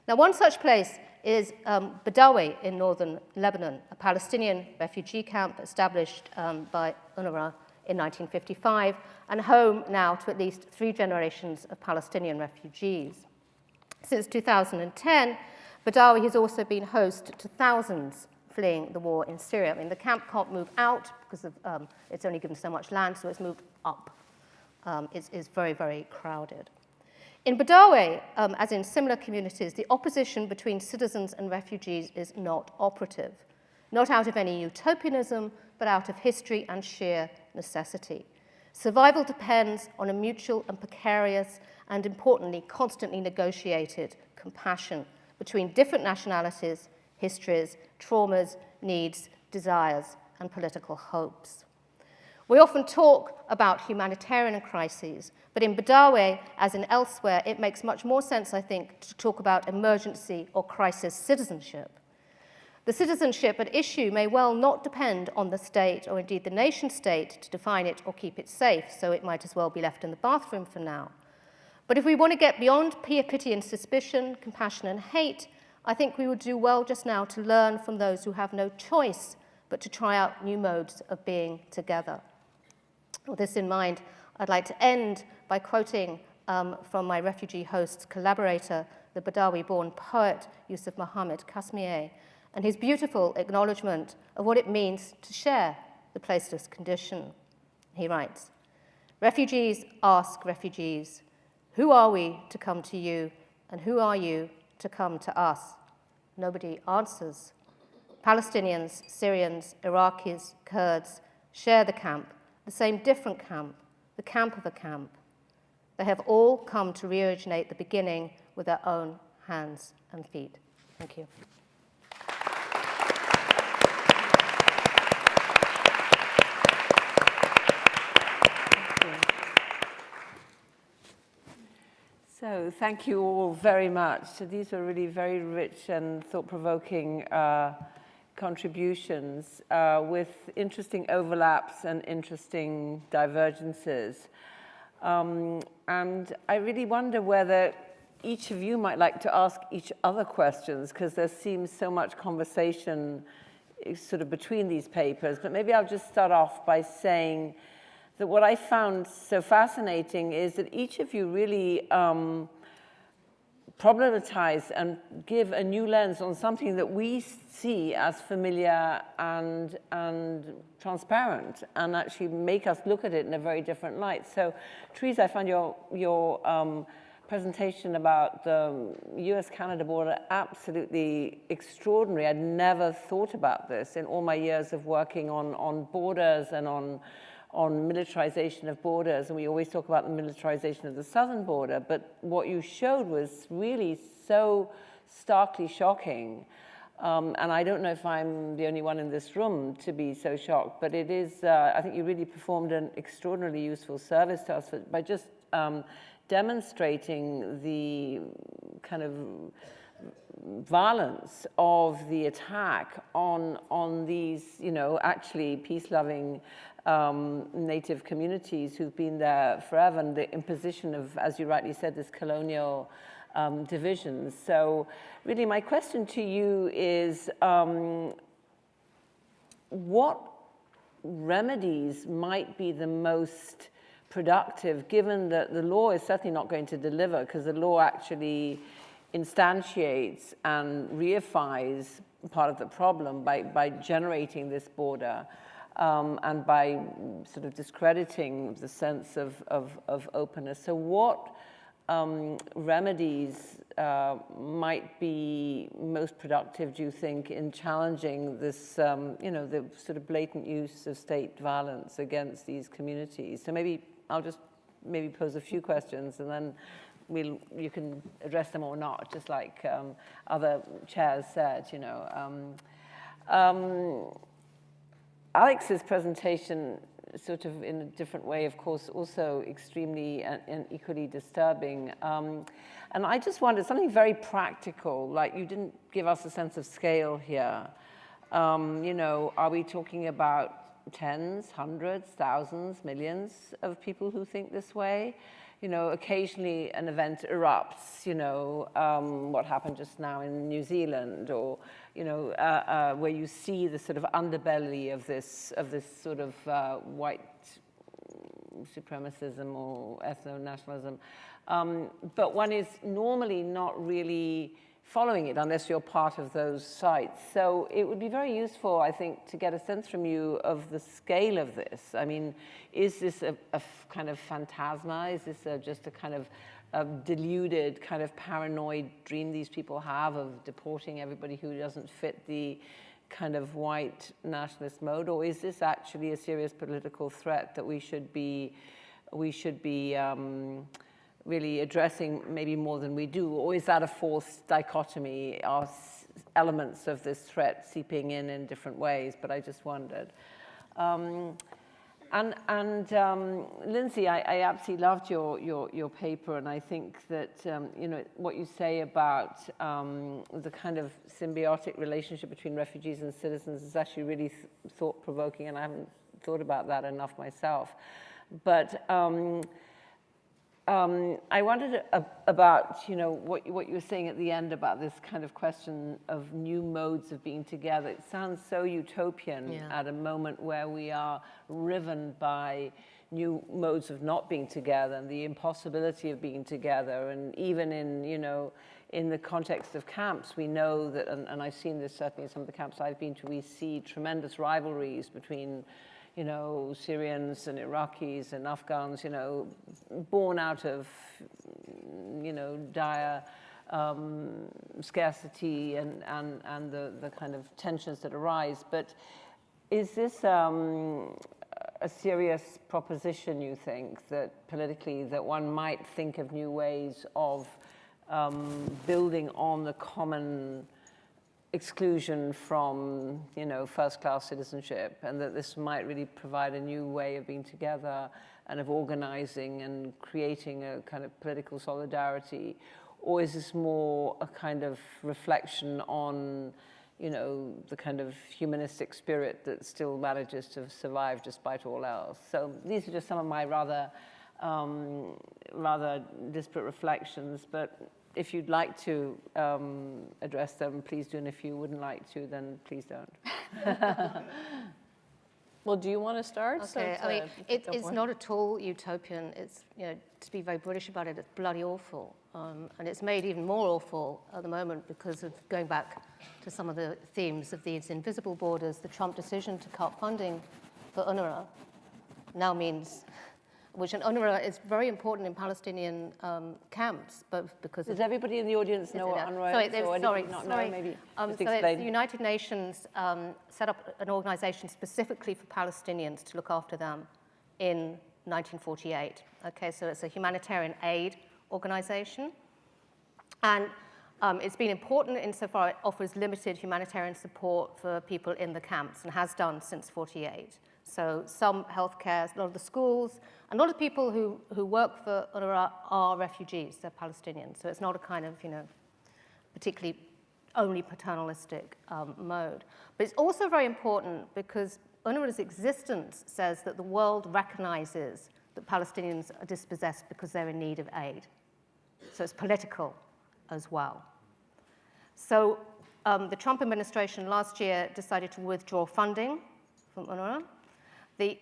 Now, one such place is Badawi in northern Lebanon, a Palestinian refugee camp established by UNRWA in 1955, and home now to at least 3 generations of Palestinian refugees. Since 2010, Badawi has also been host to thousands fleeing the war in Syria. I mean, the camp can't move out because of, it's only given so much land, so it's moved up. It's very, very crowded. In Badawi, as in similar communities, the opposition between citizens and refugees is not operative, not out of any utopianism, but out of history and sheer necessity. Survival depends on a mutual and precarious and, importantly, constantly negotiated compassion between different nationalities, histories, traumas, needs, desires, and political hopes. We often talk about humanitarian crises, but in Badawi, as in elsewhere, it makes much more sense, I think, to talk about emergency or crisis citizenship. The citizenship at issue may well not depend on the state or indeed the nation state to define it or keep it safe, so it might as well be left in the bathroom for now. But if we want to get beyond pity and suspicion, compassion and hate, I think we would do well just now to learn from those who have no choice but to try out new modes of being together. With this in mind, I'd like to end by quoting from my refugee host's collaborator, the Badawi-born poet Yusuf Mohammed Kasmieh, and his beautiful acknowledgement of what it means to share the placeless condition. He writes, "Refugees ask refugees, who are we to come to you, and who are you to come to us? Nobody answers. Palestinians, Syrians, Iraqis, Kurds share the camp, the same different camp, the camp of a camp. They have all come to reoriginate the beginning with their own hands and feet." Thank you. So thank you all very much. So these were really very rich and thought-provoking contributions with interesting overlaps and interesting divergences. And I really wonder whether each of you might like to ask each other questions, because there seems so much conversation sort of between these papers. But maybe I'll just start off by saying that what I found so fascinating is that each of you really problematize and give a new lens on something that we see as familiar and transparent, and actually make us look at it in a very different light. So, Theresa, I found your presentation about the US-Canada border absolutely extraordinary. I'd never thought about this in all my years of working on borders and on militarization of borders, and we always talk about the militarization of the southern border, but what you showed was really so starkly shocking. And I don't know if I'm the only one in this room to be so shocked, but it is, I think you really performed an extraordinarily useful service to us by just demonstrating the kind of violence of the attack on these, actually peace-loving native communities who've been there forever, and the imposition of, as you rightly said, this colonial divisions. So really my question to you is, what remedies might be the most productive, given that the law is certainly not going to deliver, because the law actually instantiates and reifies part of the problem by generating this border and by sort of discrediting the sense of openness. So what remedies might be most productive, do you think, in challenging this, the sort of blatant use of state violence against these communities? So maybe I'll just pose a few questions, and then you can address them or not, just like other chairs said, Alex's presentation, sort of in a different way, of course, also extremely and equally disturbing. And I just wondered, something very practical, like you didn't give us a sense of scale here. Are we talking about tens, hundreds, thousands, millions of people who think this way? Occasionally an event erupts, what happened just now in New Zealand, or, where you see the sort of underbelly of this sort of white supremacism or ethno-nationalism. But one is normally not really following it unless you're part of those sites. So it would be very useful, I think, to get a sense from you of the scale of this. I mean, is this a kind of phantasma? Is this just a kind of deluded, kind of paranoid dream these people have of deporting everybody who doesn't fit the kind of white nationalist mode? Or is this actually a serious political threat that we should be really addressing maybe more than we do? Or is that a false dichotomy? Are elements of this threat seeping in different ways? But I just wondered. Lyndsey, I absolutely loved your paper, and I think that what you say about the kind of symbiotic relationship between refugees and citizens is actually really thought-provoking, and I haven't thought about that enough myself. But I wondered about, what you were saying at the end about this kind of question of new modes of being together. It sounds so utopian at a moment where we are riven by new modes of not being together and the impossibility of being together. And even in the context of camps, we know that, and I've seen this certainly in some of the camps I've been to, we see tremendous rivalries between Syrians and Iraqis and Afghans, born out of, dire scarcity and the kind of tensions that arise. But is this a serious proposition, you think, that politically, that one might think of new ways of building on the common exclusion from, first-class citizenship, and that this might really provide a new way of being together and of organizing and creating a kind of political solidarity? Or is this more a kind of reflection on, the kind of humanistic spirit that still manages to survive despite all else? So these are just some of my rather disparate reflections, but if you'd like to address them, please do, and if you wouldn't like to, then please don't. Well, do you want to start? Okay, it's not at all utopian. It's, to be very British about it, it's bloody awful. And it's made even more awful at the moment because of going back to some of the themes of these invisible borders. The Trump decision to cut funding for UNRWA now means, which UNRWA is very important in Palestinian camps, but because does everybody in the audience know what UNRWA is? Sorry. Maybe so the United Nations set up an organization specifically for Palestinians to look after them in 1948. Okay, so it's a humanitarian aid organization, and it's been important insofar it offers limited humanitarian support for people in the camps and has done since 48. So some healthcare, a lot of the schools, and a lot of people who work for UNRWA are refugees, they're Palestinians. So it's not a kind of, particularly only paternalistic mode. But it's also very important because UNRWA's existence says that the world recognizes that Palestinians are dispossessed because they're in need of aid. So it's political as well. So the Trump administration last year decided to withdraw funding from UNRWA. the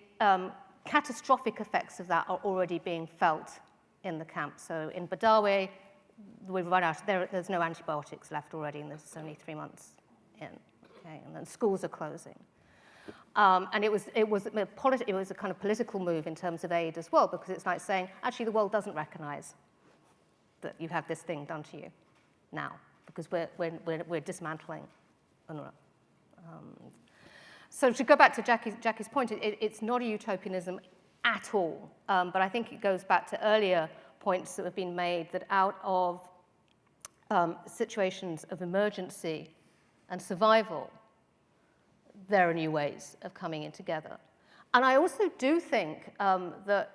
catastrophic effects of that are already being felt in the camp. So in Badawi, we've run out, there's no antibiotics left already, and this is only 3 months in, okay? And then schools are closing. And it was a kind of political move in terms of aid as well, because it's like saying, actually, the world doesn't recognize that you have this thing done to you now, because we're dismantling UNRWA. So to go back to Jackie's point, it's not a utopianism at all, but I think it goes back to earlier points that have been made, that out of situations of emergency and survival, there are new ways of coming in together. And I also do think that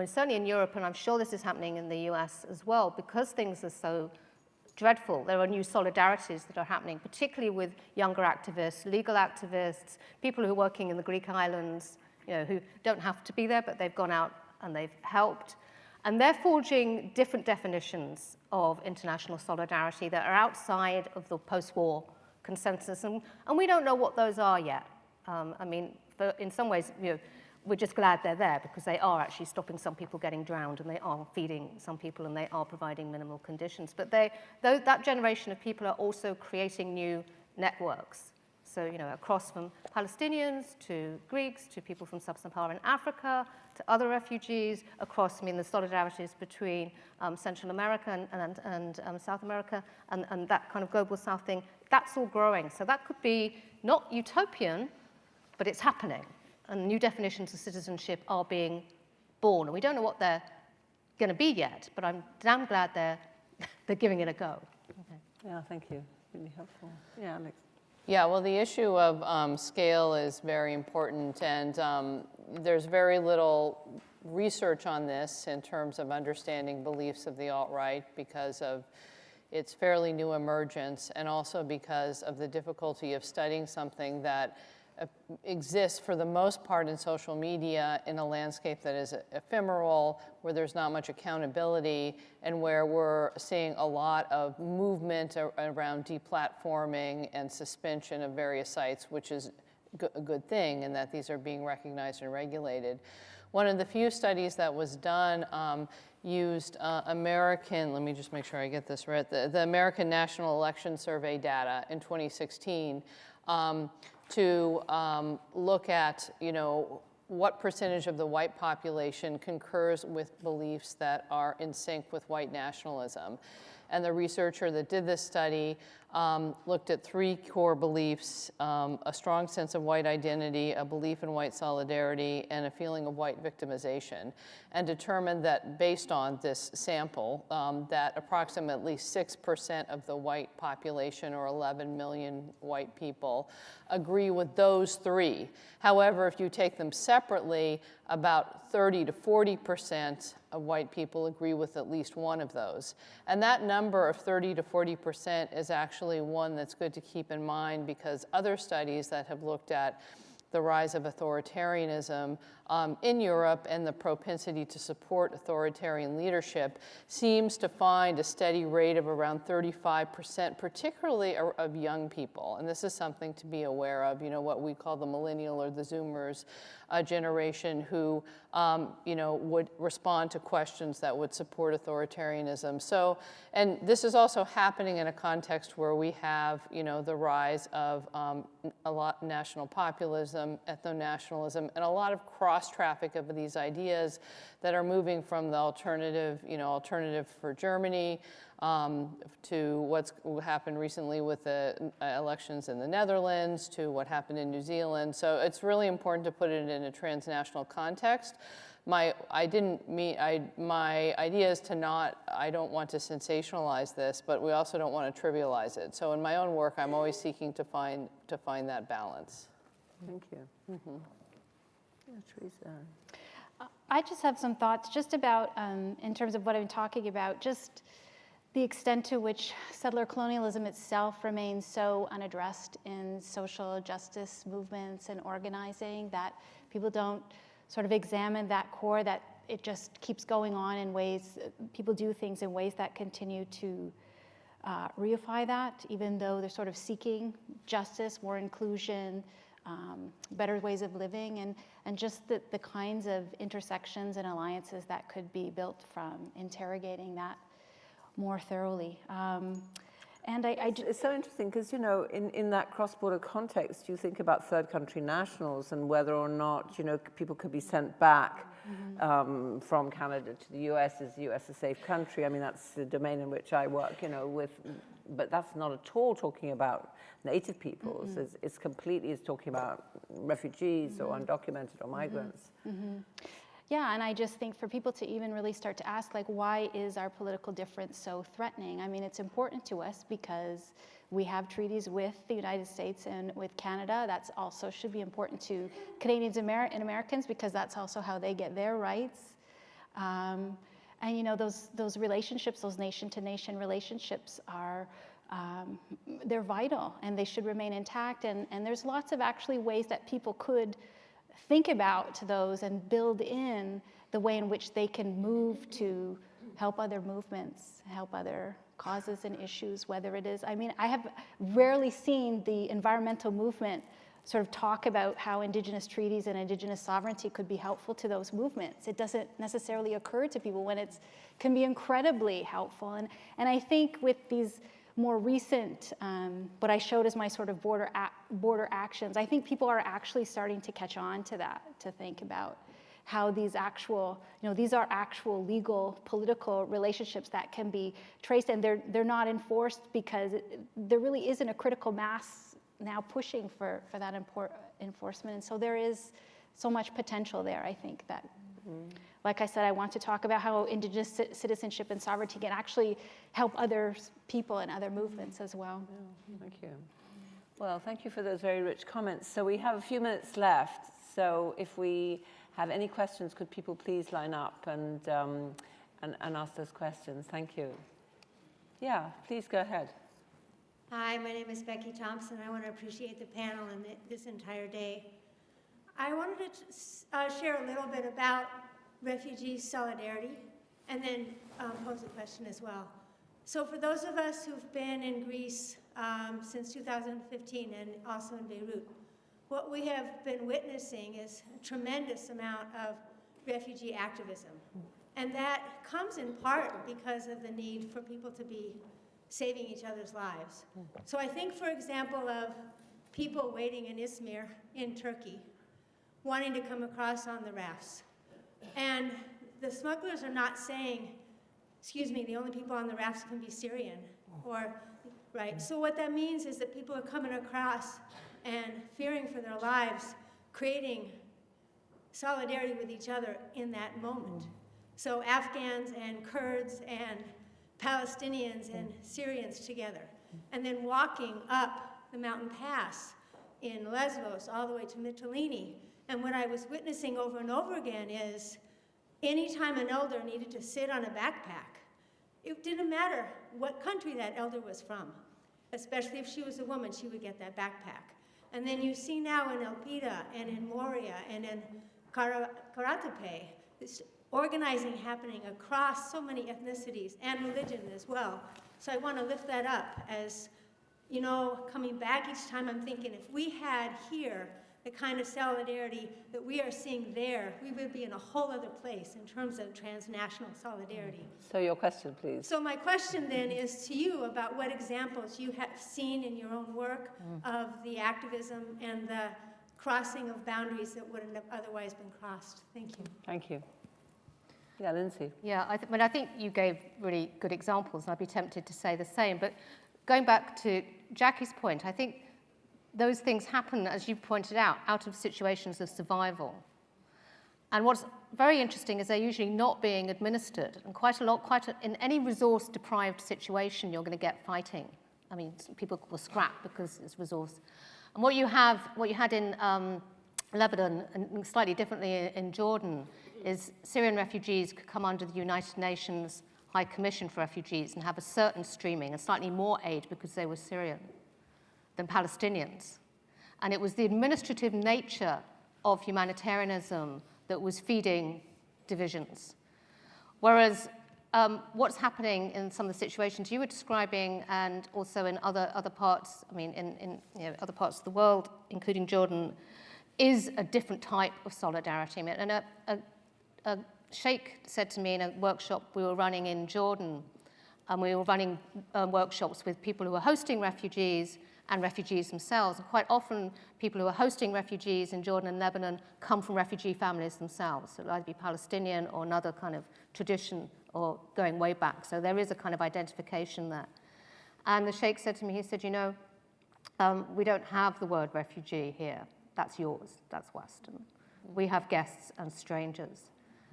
certainly in Europe, and I'm sure this is happening in the US as well, because things are so dreadful, there are new solidarities that are happening, particularly with younger activists, legal activists, people who are working in the Greek islands, who don't have to be there, but they've gone out and they've helped. And they're forging different definitions of international solidarity that are outside of the post-war consensus, and we don't know what those are yet. I mean, in some ways, we're just glad they're there, because they are actually stopping some people getting drowned, and they are feeding some people, and they are providing minimal conditions. But that generation of people are also creating new networks. So, across from Palestinians to Greeks to people from sub-Saharan Africa to other refugees, across, the solidarities between Central America and South America, and that kind of global South thing, that's all growing. So that could be not utopian, but it's happening. And new definitions of citizenship are being born. And we don't know what they're going to be yet, but I'm damn glad they're giving it a go. Okay. Yeah, thank you. Really helpful. Yeah, Alex. Yeah, well, the issue of scale is very important, and there's very little research on this in terms of understanding beliefs of the alt-right because of its fairly new emergence, and also because of the difficulty of studying something that exists for the most part in social media in a landscape that is ephemeral, where there's not much accountability, and where we're seeing a lot of movement around deplatforming and suspension of various sites, which is a good thing, and that these are being recognized and regulated. One of the few studies that was done used American, let me just make sure I get this right, the American National Election Survey data in 2016 to look at, what percentage of the white population concurs with beliefs that are in sync with white nationalism. And the researcher that did this study looked at 3 core beliefs: a strong sense of white identity, a belief in white solidarity, and a feeling of white victimization, and determined that based on this sample, that approximately 6% of the white population, or 11 million white people, agree with those 3. However, if you take them separately, about 30 to 40% of white people agree with at least one of those. And that number of 30 to 40% is actually one that's good to keep in mind, because other studies that have looked at the rise of authoritarianism in Europe and the propensity to support authoritarian leadership seems to find a steady rate of around 35%, particularly of young people. And this is something to be aware of, what we call the millennial or the Zoomers generation, who would respond to questions that would support authoritarianism. So, and this is also happening in a context where we have, the rise of a lot national populism, ethno-nationalism, and a lot of cross-traffic of these ideas that are moving from the alternative, alternative for Germany, to what's happened recently with the elections in the Netherlands, to what happened in New Zealand. So it's really important to put it in a transnational context. My idea is to not, I don't want to sensationalize this, but we also don't want to trivialize it. So in my own work, I'm always seeking to find that balance. Thank you. Mm-hmm. Yeah, Theresa. I just have some thoughts just about, in terms of what I'm talking about, just the extent to which settler colonialism itself remains so unaddressed in social justice movements and organizing, that people don't sort of examine that core, that it just keeps going on in ways, people do things in ways that continue to reify that, even though they're sort of seeking justice, more inclusion, better ways of living, and just the kinds of intersections and alliances that could be built from interrogating that more thoroughly. It's so interesting because, you know, in that cross-border context, you think about third country nationals and whether or not, you know, people could be sent back from Canada to the US. Is the US a safe country? I mean, that's the domain in which I work, you know, but that's not at all talking about native peoples. It's talking about refugees or undocumented or migrants. Yeah, and I just think for people to even really start to ask, like, why is our political difference so threatening? I mean, it's important to us because we have treaties with the United States and with Canada. That's also should be important to Canadians and Americans because that's also how they get their rights. And, you know, those relationships, those nation-to-nation relationships are, they're vital and they should remain intact. And there's lots of actually ways that people could think about those and build in the way in which they can move to help other movements, help other causes and issues, whether it is, I mean, I have rarely seen the environmental movement sort of talk about how Indigenous treaties and Indigenous sovereignty could be helpful to those movements. It doesn't necessarily occur to people when it can be incredibly helpful. And I think with these more recent, what I showed as my sort of border actions, I think people are actually starting to catch on to that, to think about how these actual, you know, these are actual legal, political relationships that can be traced, and they're not enforced because there really isn't a critical mass now pushing for that enforcement. And so there is so much potential there, I think, that, like I said, I want to talk about how Indigenous citizenship and sovereignty can actually help other people and other movements as well. Yeah, thank you. Well, thank you for those very rich comments. So we have a few minutes left. So if we have any questions, could people please line up and ask those questions? Thank you. Yeah, please go ahead. Hi, my name is Becky Thompson. I want to appreciate the panel and this entire day. I wanted to share a little bit about refugee solidarity and then pose a question as well. So for those of us who've been in Greece since 2015 and also in Beirut, what we have been witnessing is a tremendous amount of refugee activism. And that comes in part because of the need for people to be saving each other's lives. So I think, for example, of people waiting in Izmir in Turkey, wanting to come across on the rafts. And the smugglers are not saying, excuse me, the only people on the rafts can be Syrian, or, right? So what that means is that people are coming across and fearing for their lives, creating solidarity with each other in that moment. So Afghans and Kurds and Palestinians and Syrians together, and then walking up the mountain pass in Lesbos all the way to Mytilene. And what I was witnessing over and over again is anytime an elder needed to sit on a backpack, it didn't matter what country that elder was from, especially if she was a woman, she would get that backpack. And then you see now in Elpida and in Moria and in Karatepe, this organizing happening across so many ethnicities and religion as well. So I want to lift that up as, you know, coming back each time I'm thinking if we had here the kind of solidarity that we are seeing there, we would be in a whole other place in terms of transnational solidarity. So your question, please. So my question then is to you about what examples you have seen in your own work of the activism and the crossing of boundaries that wouldn't have otherwise been crossed. Thank you. Thank you. Yeah, Lyndsey. Yeah, I think you gave really good examples, and I'd be tempted to say the same. But going back to Jackie's point, I think those things happen, as you pointed out of situations of survival. And what's very interesting is they're usually not being administered. And in any resource-deprived situation, you're going to get fighting. I mean, people will scrap because it's resource. And what you had in Lebanon, and slightly differently in Jordan, is Syrian refugees could come under the United Nations High Commission for Refugees and have a certain streaming and slightly more aid because they were Syrian than Palestinians. And it was the administrative nature of humanitarianism that was feeding divisions. Whereas what's happening in some of the situations you were describing, and also in other parts, I mean, in other parts of the world, including Jordan, is a different type of solidarity. I mean, and a sheikh said to me in a workshop we were running in Jordan, and we were running workshops with people who were hosting refugees and refugees themselves. And quite often, people who are hosting refugees in Jordan and Lebanon come from refugee families themselves. So it'll either be Palestinian or another kind of tradition or going way back. So there is a kind of identification there. And the sheikh said to me, he said, we don't have the word refugee here. That's yours. That's Western. We have guests and strangers.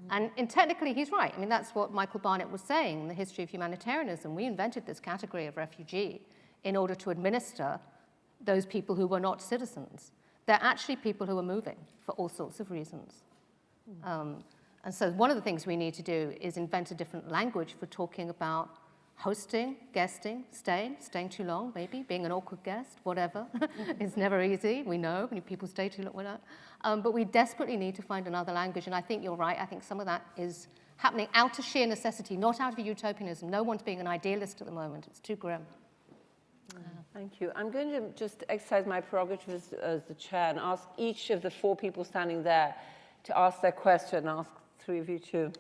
And technically, he's right. I mean, that's what Michael Barnett was saying in the history of humanitarianism. We invented this category of refugee in order to administer those people who were not citizens. They're actually people who are moving for all sorts of reasons. And so one of the things we need to do is invent a different language for talking about hosting, guesting, staying too long, maybe, being an awkward guest, whatever. It's never easy, we know, when people stay too long. But we desperately need to find another language, and I think you're right. I think some of that is happening out of sheer necessity, not out of utopianism. No one's being an idealist at the moment. It's too grim. Thank you. I'm going to just exercise my prerogative as the chair and ask each of the 4 people standing there to ask their question, ask 3 of you to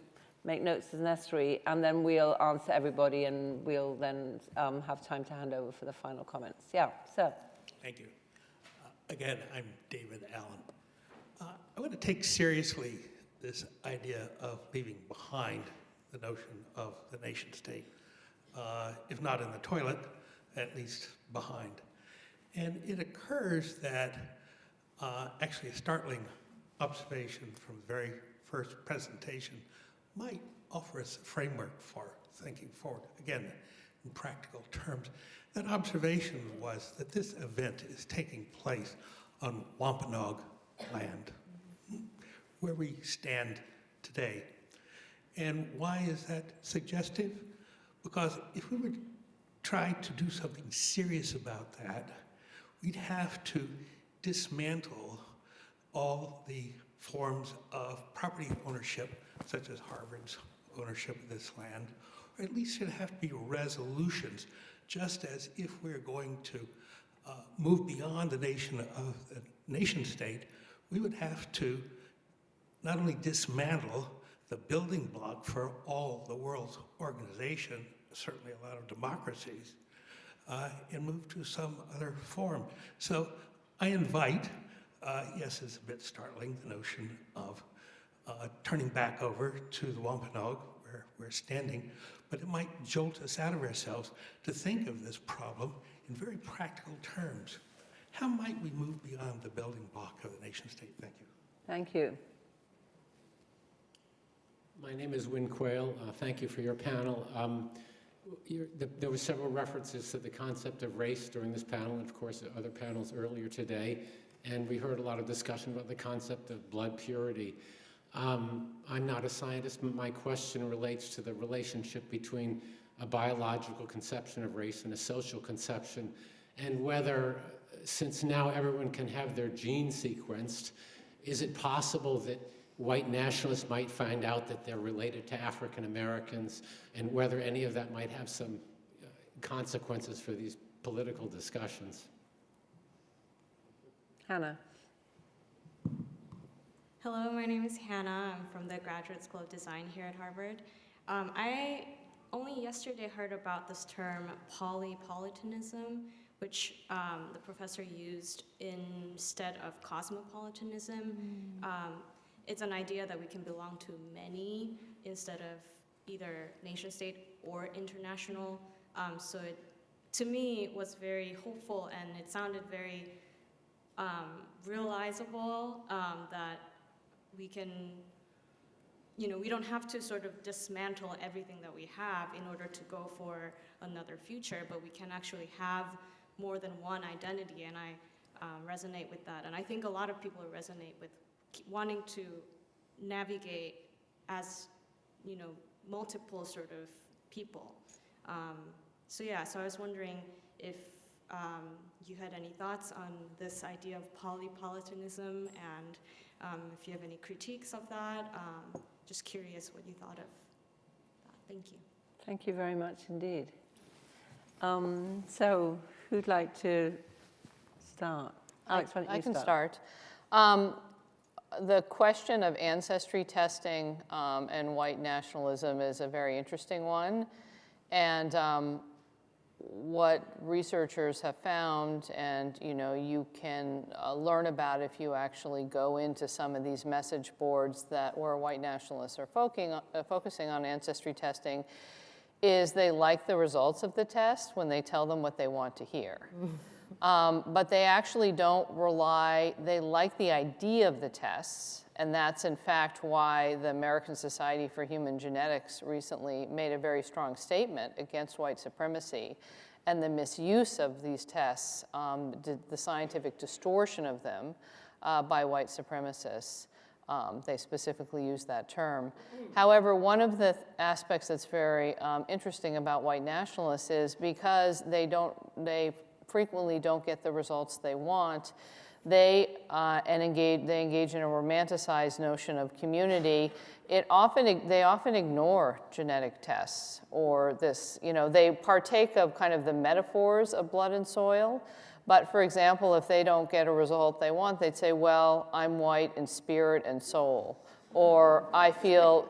make notes as necessary, and then we'll answer everybody, and we'll then have time to hand over for the final comments. Yeah, sir. Thank you. Again, I'm David Allen. I want to take seriously this idea of leaving behind the notion of the nation state, if not in the toilet, at least behind. And it occurs that actually a startling observation from the very first presentation might offer us a framework for thinking forward. Again, in practical terms, that observation was that this event is taking place on Wampanoag land, where we stand today. And why is that suggestive? Because if we were to try to do something serious about that, we'd have to dismantle all the forms of property ownership, such as Harvard's ownership of this land, or at least there'd have to be resolutions, just as if we're going to move beyond the nation state, we would have to not only dismantle the building block for all the world's organization, certainly a lot of democracies, and move to some other form. So I invite, yes, it's a bit startling, the notion of turning back over to the Wampanoag, where we're standing, but it might jolt us out of ourselves to think of this problem in very practical terms. How might we move beyond the building block of the nation state? Thank you. Thank you. My name is Wynn Quayle. Thank you for your panel. There were several references to the concept of race during this panel, and of course other panels earlier today, and we heard a lot of discussion about the concept of blood purity. I'm not a scientist, but my question relates to the relationship between a biological conception of race and a social conception, and whether, since now everyone can have their genes sequenced, is it possible that white nationalists might find out that they're related to African Americans, and whether any of that might have some consequences for these political discussions? Hannah. Hello, my name is Hannah. I'm from the Graduate School of Design here at Harvard. I only yesterday heard about this term polypolitanism, which the professor used instead of cosmopolitanism. It's an idea that we can belong to many instead of either nation state or international. So it, to me, was very hopeful, and it sounded very realizable that we can, we don't have to sort of dismantle everything that we have in order to go for another future, but we can actually have more than one identity, and I resonate with that. And I think a lot of people resonate with wanting to navigate as, multiple sort of people. So I was wondering if you had any thoughts on this idea of polypolitanism, and if you have any critiques of that. Just curious what you thought of that. Thank you. Thank you very much indeed. So who'd like to start? Alex, why don't you I can start? The question of ancestry testing and white nationalism is a very interesting one. And what researchers have found, and you can learn about if you actually go into some of these message boards where white nationalists are focusing on ancestry testing, is they like the results of the test when they tell them what they want to hear. But they actually don't they like the idea of the tests, and that's in fact why the American Society for Human Genetics recently made a very strong statement against white supremacy and the misuse of these tests, the scientific distortion of them by white supremacists. They specifically use that term. However, one of the aspects that's very interesting about white nationalists is because they frequently don't get the results they want, they engage in a romanticized notion of community. They often ignore genetic tests, or they partake of kind of the metaphors of blood and soil. But for example, if they don't get a result they want, they'd say, well, I'm white in spirit and soul, or I feel,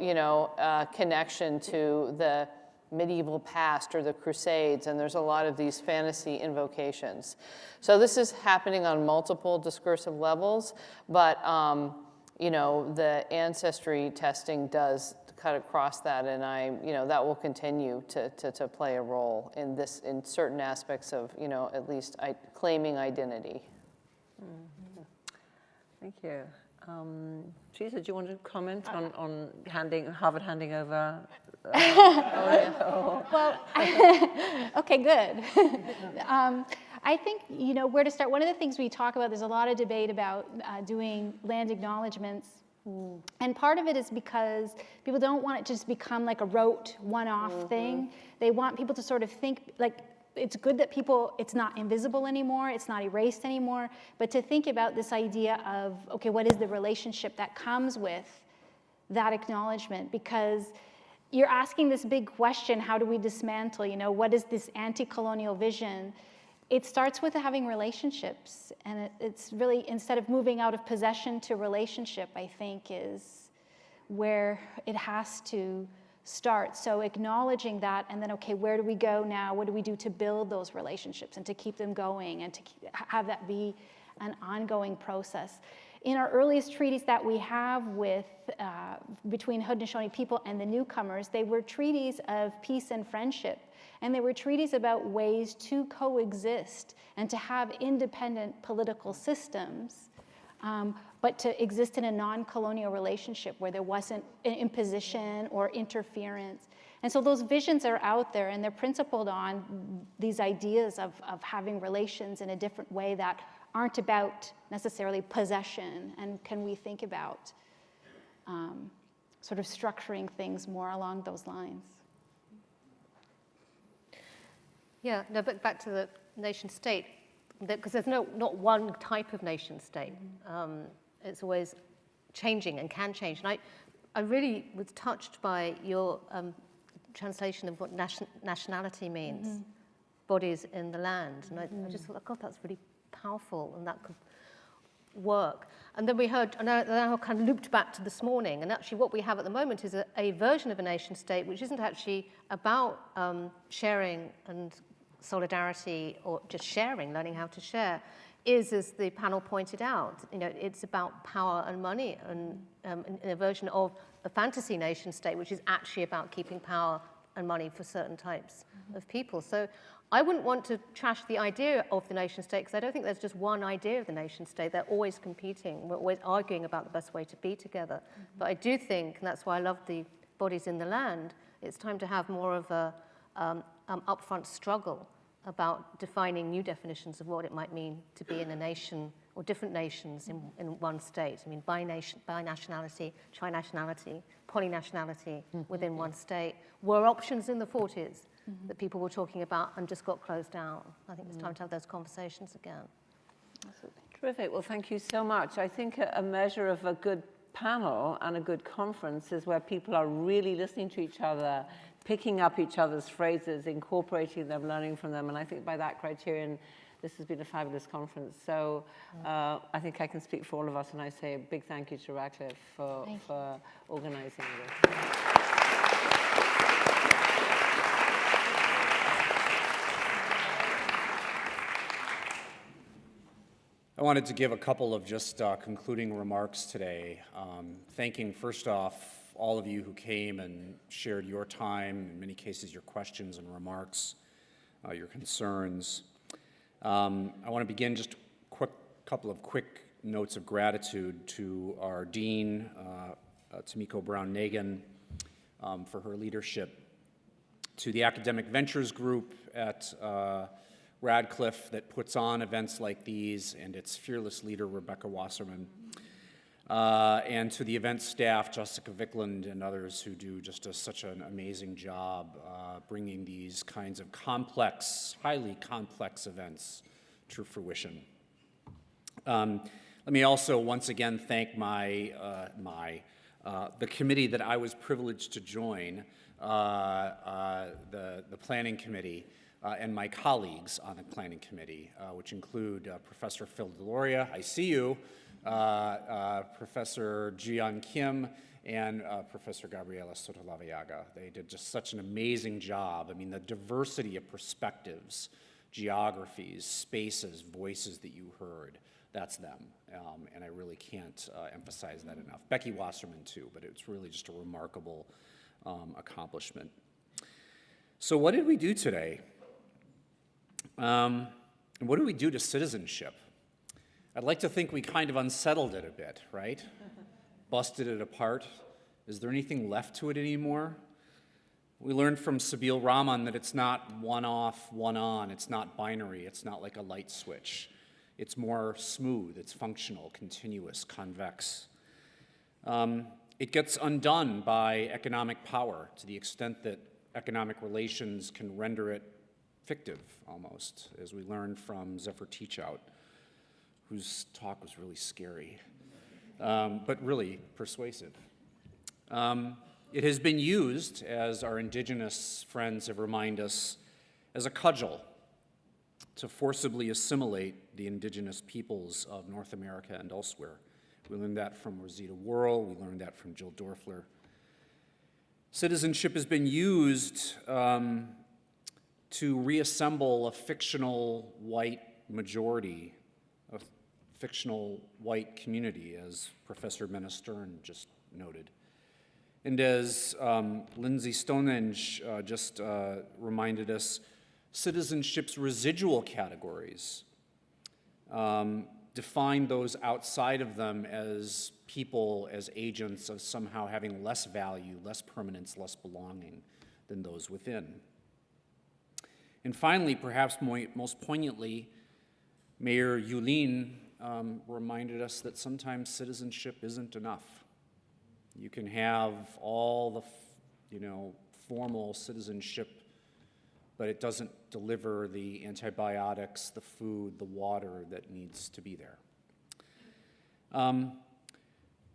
a connection to the medieval past or the Crusades, and there's a lot of these fantasy invocations. So this is happening on multiple discursive levels, but the ancestry testing does cut across that, and that will continue to play a role in certain aspects of at least claiming identity. Mm-hmm. Thank you. Teresa, do you want to comment on Harvard handing over? Well, okay, good. I think, where to start. One of the things we talk about, there's a lot of debate about doing land acknowledgements. And part of it is because people don't want it to just become like a rote, one-off thing. They want people to sort of think, like, it's good that it's not invisible anymore, it's not erased anymore, but to think about this idea of, okay, what is the relationship that comes with that acknowledgement? Because you're asking this big question, how do we dismantle, what is this anti-colonial vision? It starts with having relationships, and it's really, instead of moving out of possession to relationship, I think is where it has to start. So acknowledging that, and then, okay, where do we go now? What do we do to build those relationships and to keep them going and to have that be an ongoing process? In our earliest treaties that we have between Haudenosaunee people and the newcomers, they were treaties of peace and friendship. And they were treaties about ways to coexist and to have independent political systems, but to exist in a non-colonial relationship where there wasn't an imposition or interference. And so those visions are out there, and they're principled on these ideas of having relations in a different way that aren't about necessarily possession. And can we think about sort of structuring things more along those lines? Yeah, no, but back to the nation state, because there's not one type of nation state. It's always changing and can change. And I really was touched by your translation of what nationality means, bodies in the land. And I just thought, God, that's really powerful, and that could work. And then we heard, and I kind of looped back to this morning, and actually what we have at the moment is a version of a nation state which isn't actually about sharing and solidarity or just sharing, learning how to share, is, as the panel pointed out, it's about power and money, and in a version of a fantasy nation state which is actually about keeping power and money for certain types of people. So I wouldn't want to trash the idea of the nation state, because I don't think there's just one idea of the nation state. They're always competing. We're always arguing about the best way to be together. But I do think, and that's why I love the bodies in the land, it's time to have more of a upfront struggle about defining new definitions of what it might mean to be in a nation or different nations in one state. I mean, binationality, trinationality, polynationality within one state were options in the 40s that people were talking about and just got closed down. I think it's time to have those conversations again. Terrific. Well, thank you so much. I think a measure of a good panel and a good conference is where people are really listening to each other, picking up each other's phrases, incorporating them, learning from them. And I think by that criterion, this has been a fabulous conference. So I think I can speak for all of us when I say a big thank you to Radcliffe for organizing this. I wanted to give a couple of just concluding remarks today, thanking first off all of you who came and shared your time, in many cases your questions and remarks, your concerns. I want to begin just a couple of quick notes of gratitude to our Dean, Tomiko Brown-Nagin, for her leadership, to the Academic Ventures Group at Radcliffe that puts on events like these, and its fearless leader, Rebecca Wasserman, and to the event staff, Jessica Vickland and others who do just such an amazing job bringing these kinds of complex, highly complex events to fruition. Let me also once again thank the committee that I was privileged to join, the Planning Committee, and my colleagues on the Planning Committee, which include Professor Phil Deloria, I see you, Professor Jian Kim, and Professor Gabriela Sotolavieja. They did just such an amazing job. I mean, the diversity of perspectives, geographies, spaces, voices that you heard, that's them. And I really can't emphasize that enough. Becky Wasserman, too, but it's really just a remarkable accomplishment. So what did we do today? And what do we do to citizenship? I'd like to think we kind of unsettled it a bit, right? Busted it apart. Is there anything left to it anymore? We learned from Sabeel Rahman that it's not one off, one on. It's not binary. It's not like a light switch. It's more smooth. It's functional, continuous, convex. It gets undone by economic power to the extent that economic relations can render it fictive, almost, as we learned from Zephyr Teachout, whose talk was really scary, but really persuasive. It has been used, as our indigenous friends have reminded us, as a cudgel to forcibly assimilate the indigenous peoples of North America and elsewhere. We learned that from Rosita Worrell. We learned that from Jill Dorfler. Citizenship has been used to reassemble a fictional white majority, a fictional white community, as Professor Minna Stern just noted. And as Lyndsey Stonebridge just reminded us, citizenship's residual categories define those outside of them as people, as agents of somehow having less value, less permanence, less belonging than those within. And finally, perhaps most poignantly, Mayor Yulin reminded us that sometimes citizenship isn't enough. You can have all the, formal citizenship, but it doesn't deliver the antibiotics, the food, the water that needs to be there. I'm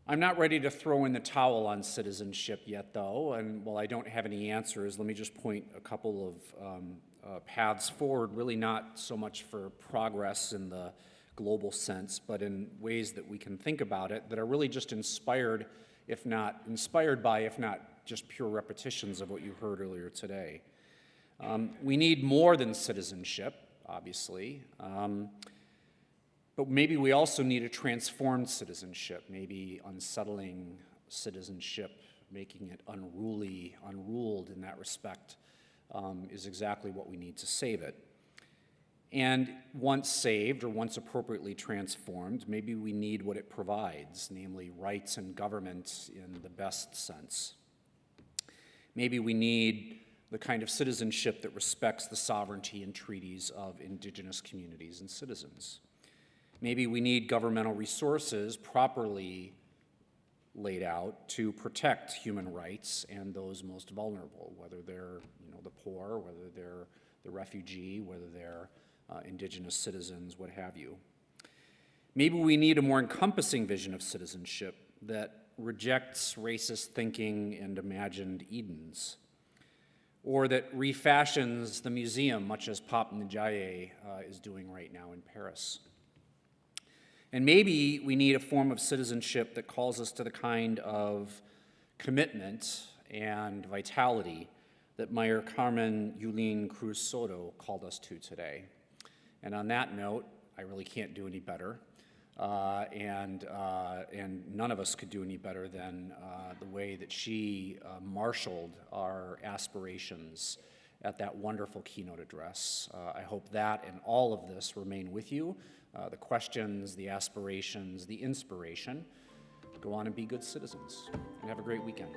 not ready to throw in the towel on citizenship yet, though, and while I don't have any answers, let me just point a couple of paths forward, really not so much for progress in the global sense, but in ways that we can think about it that are really just inspired by, if not just pure repetitions of what you heard earlier today. We need more than citizenship, obviously, but maybe we also need a transformed citizenship, maybe unsettling citizenship, making it unruled in that respect, is exactly what we need to save it. And once saved, or once appropriately transformed, maybe we need what it provides, namely rights and government in the best sense. Maybe we need the kind of citizenship that respects the sovereignty and treaties of indigenous communities and citizens. Maybe we need governmental resources properly laid out to protect human rights and those most vulnerable, whether they're the poor, whether they're the refugee, whether they're indigenous citizens, what have you. Maybe we need a more encompassing vision of citizenship that rejects racist thinking and imagined Edens, or that refashions the museum, much as Pap Ndiaye is doing right now in Paris. And maybe we need a form of citizenship that calls us to the kind of commitment and vitality that Mayor Carmen Yulín Cruz Soto called us to today. And on that note, I really can't do any better. And none of us could do any better than the way that she marshaled our aspirations at that wonderful keynote address. I hope that and all of this remain with you, the questions, the aspirations, the inspiration. Go on and be good citizens, and have a great weekend.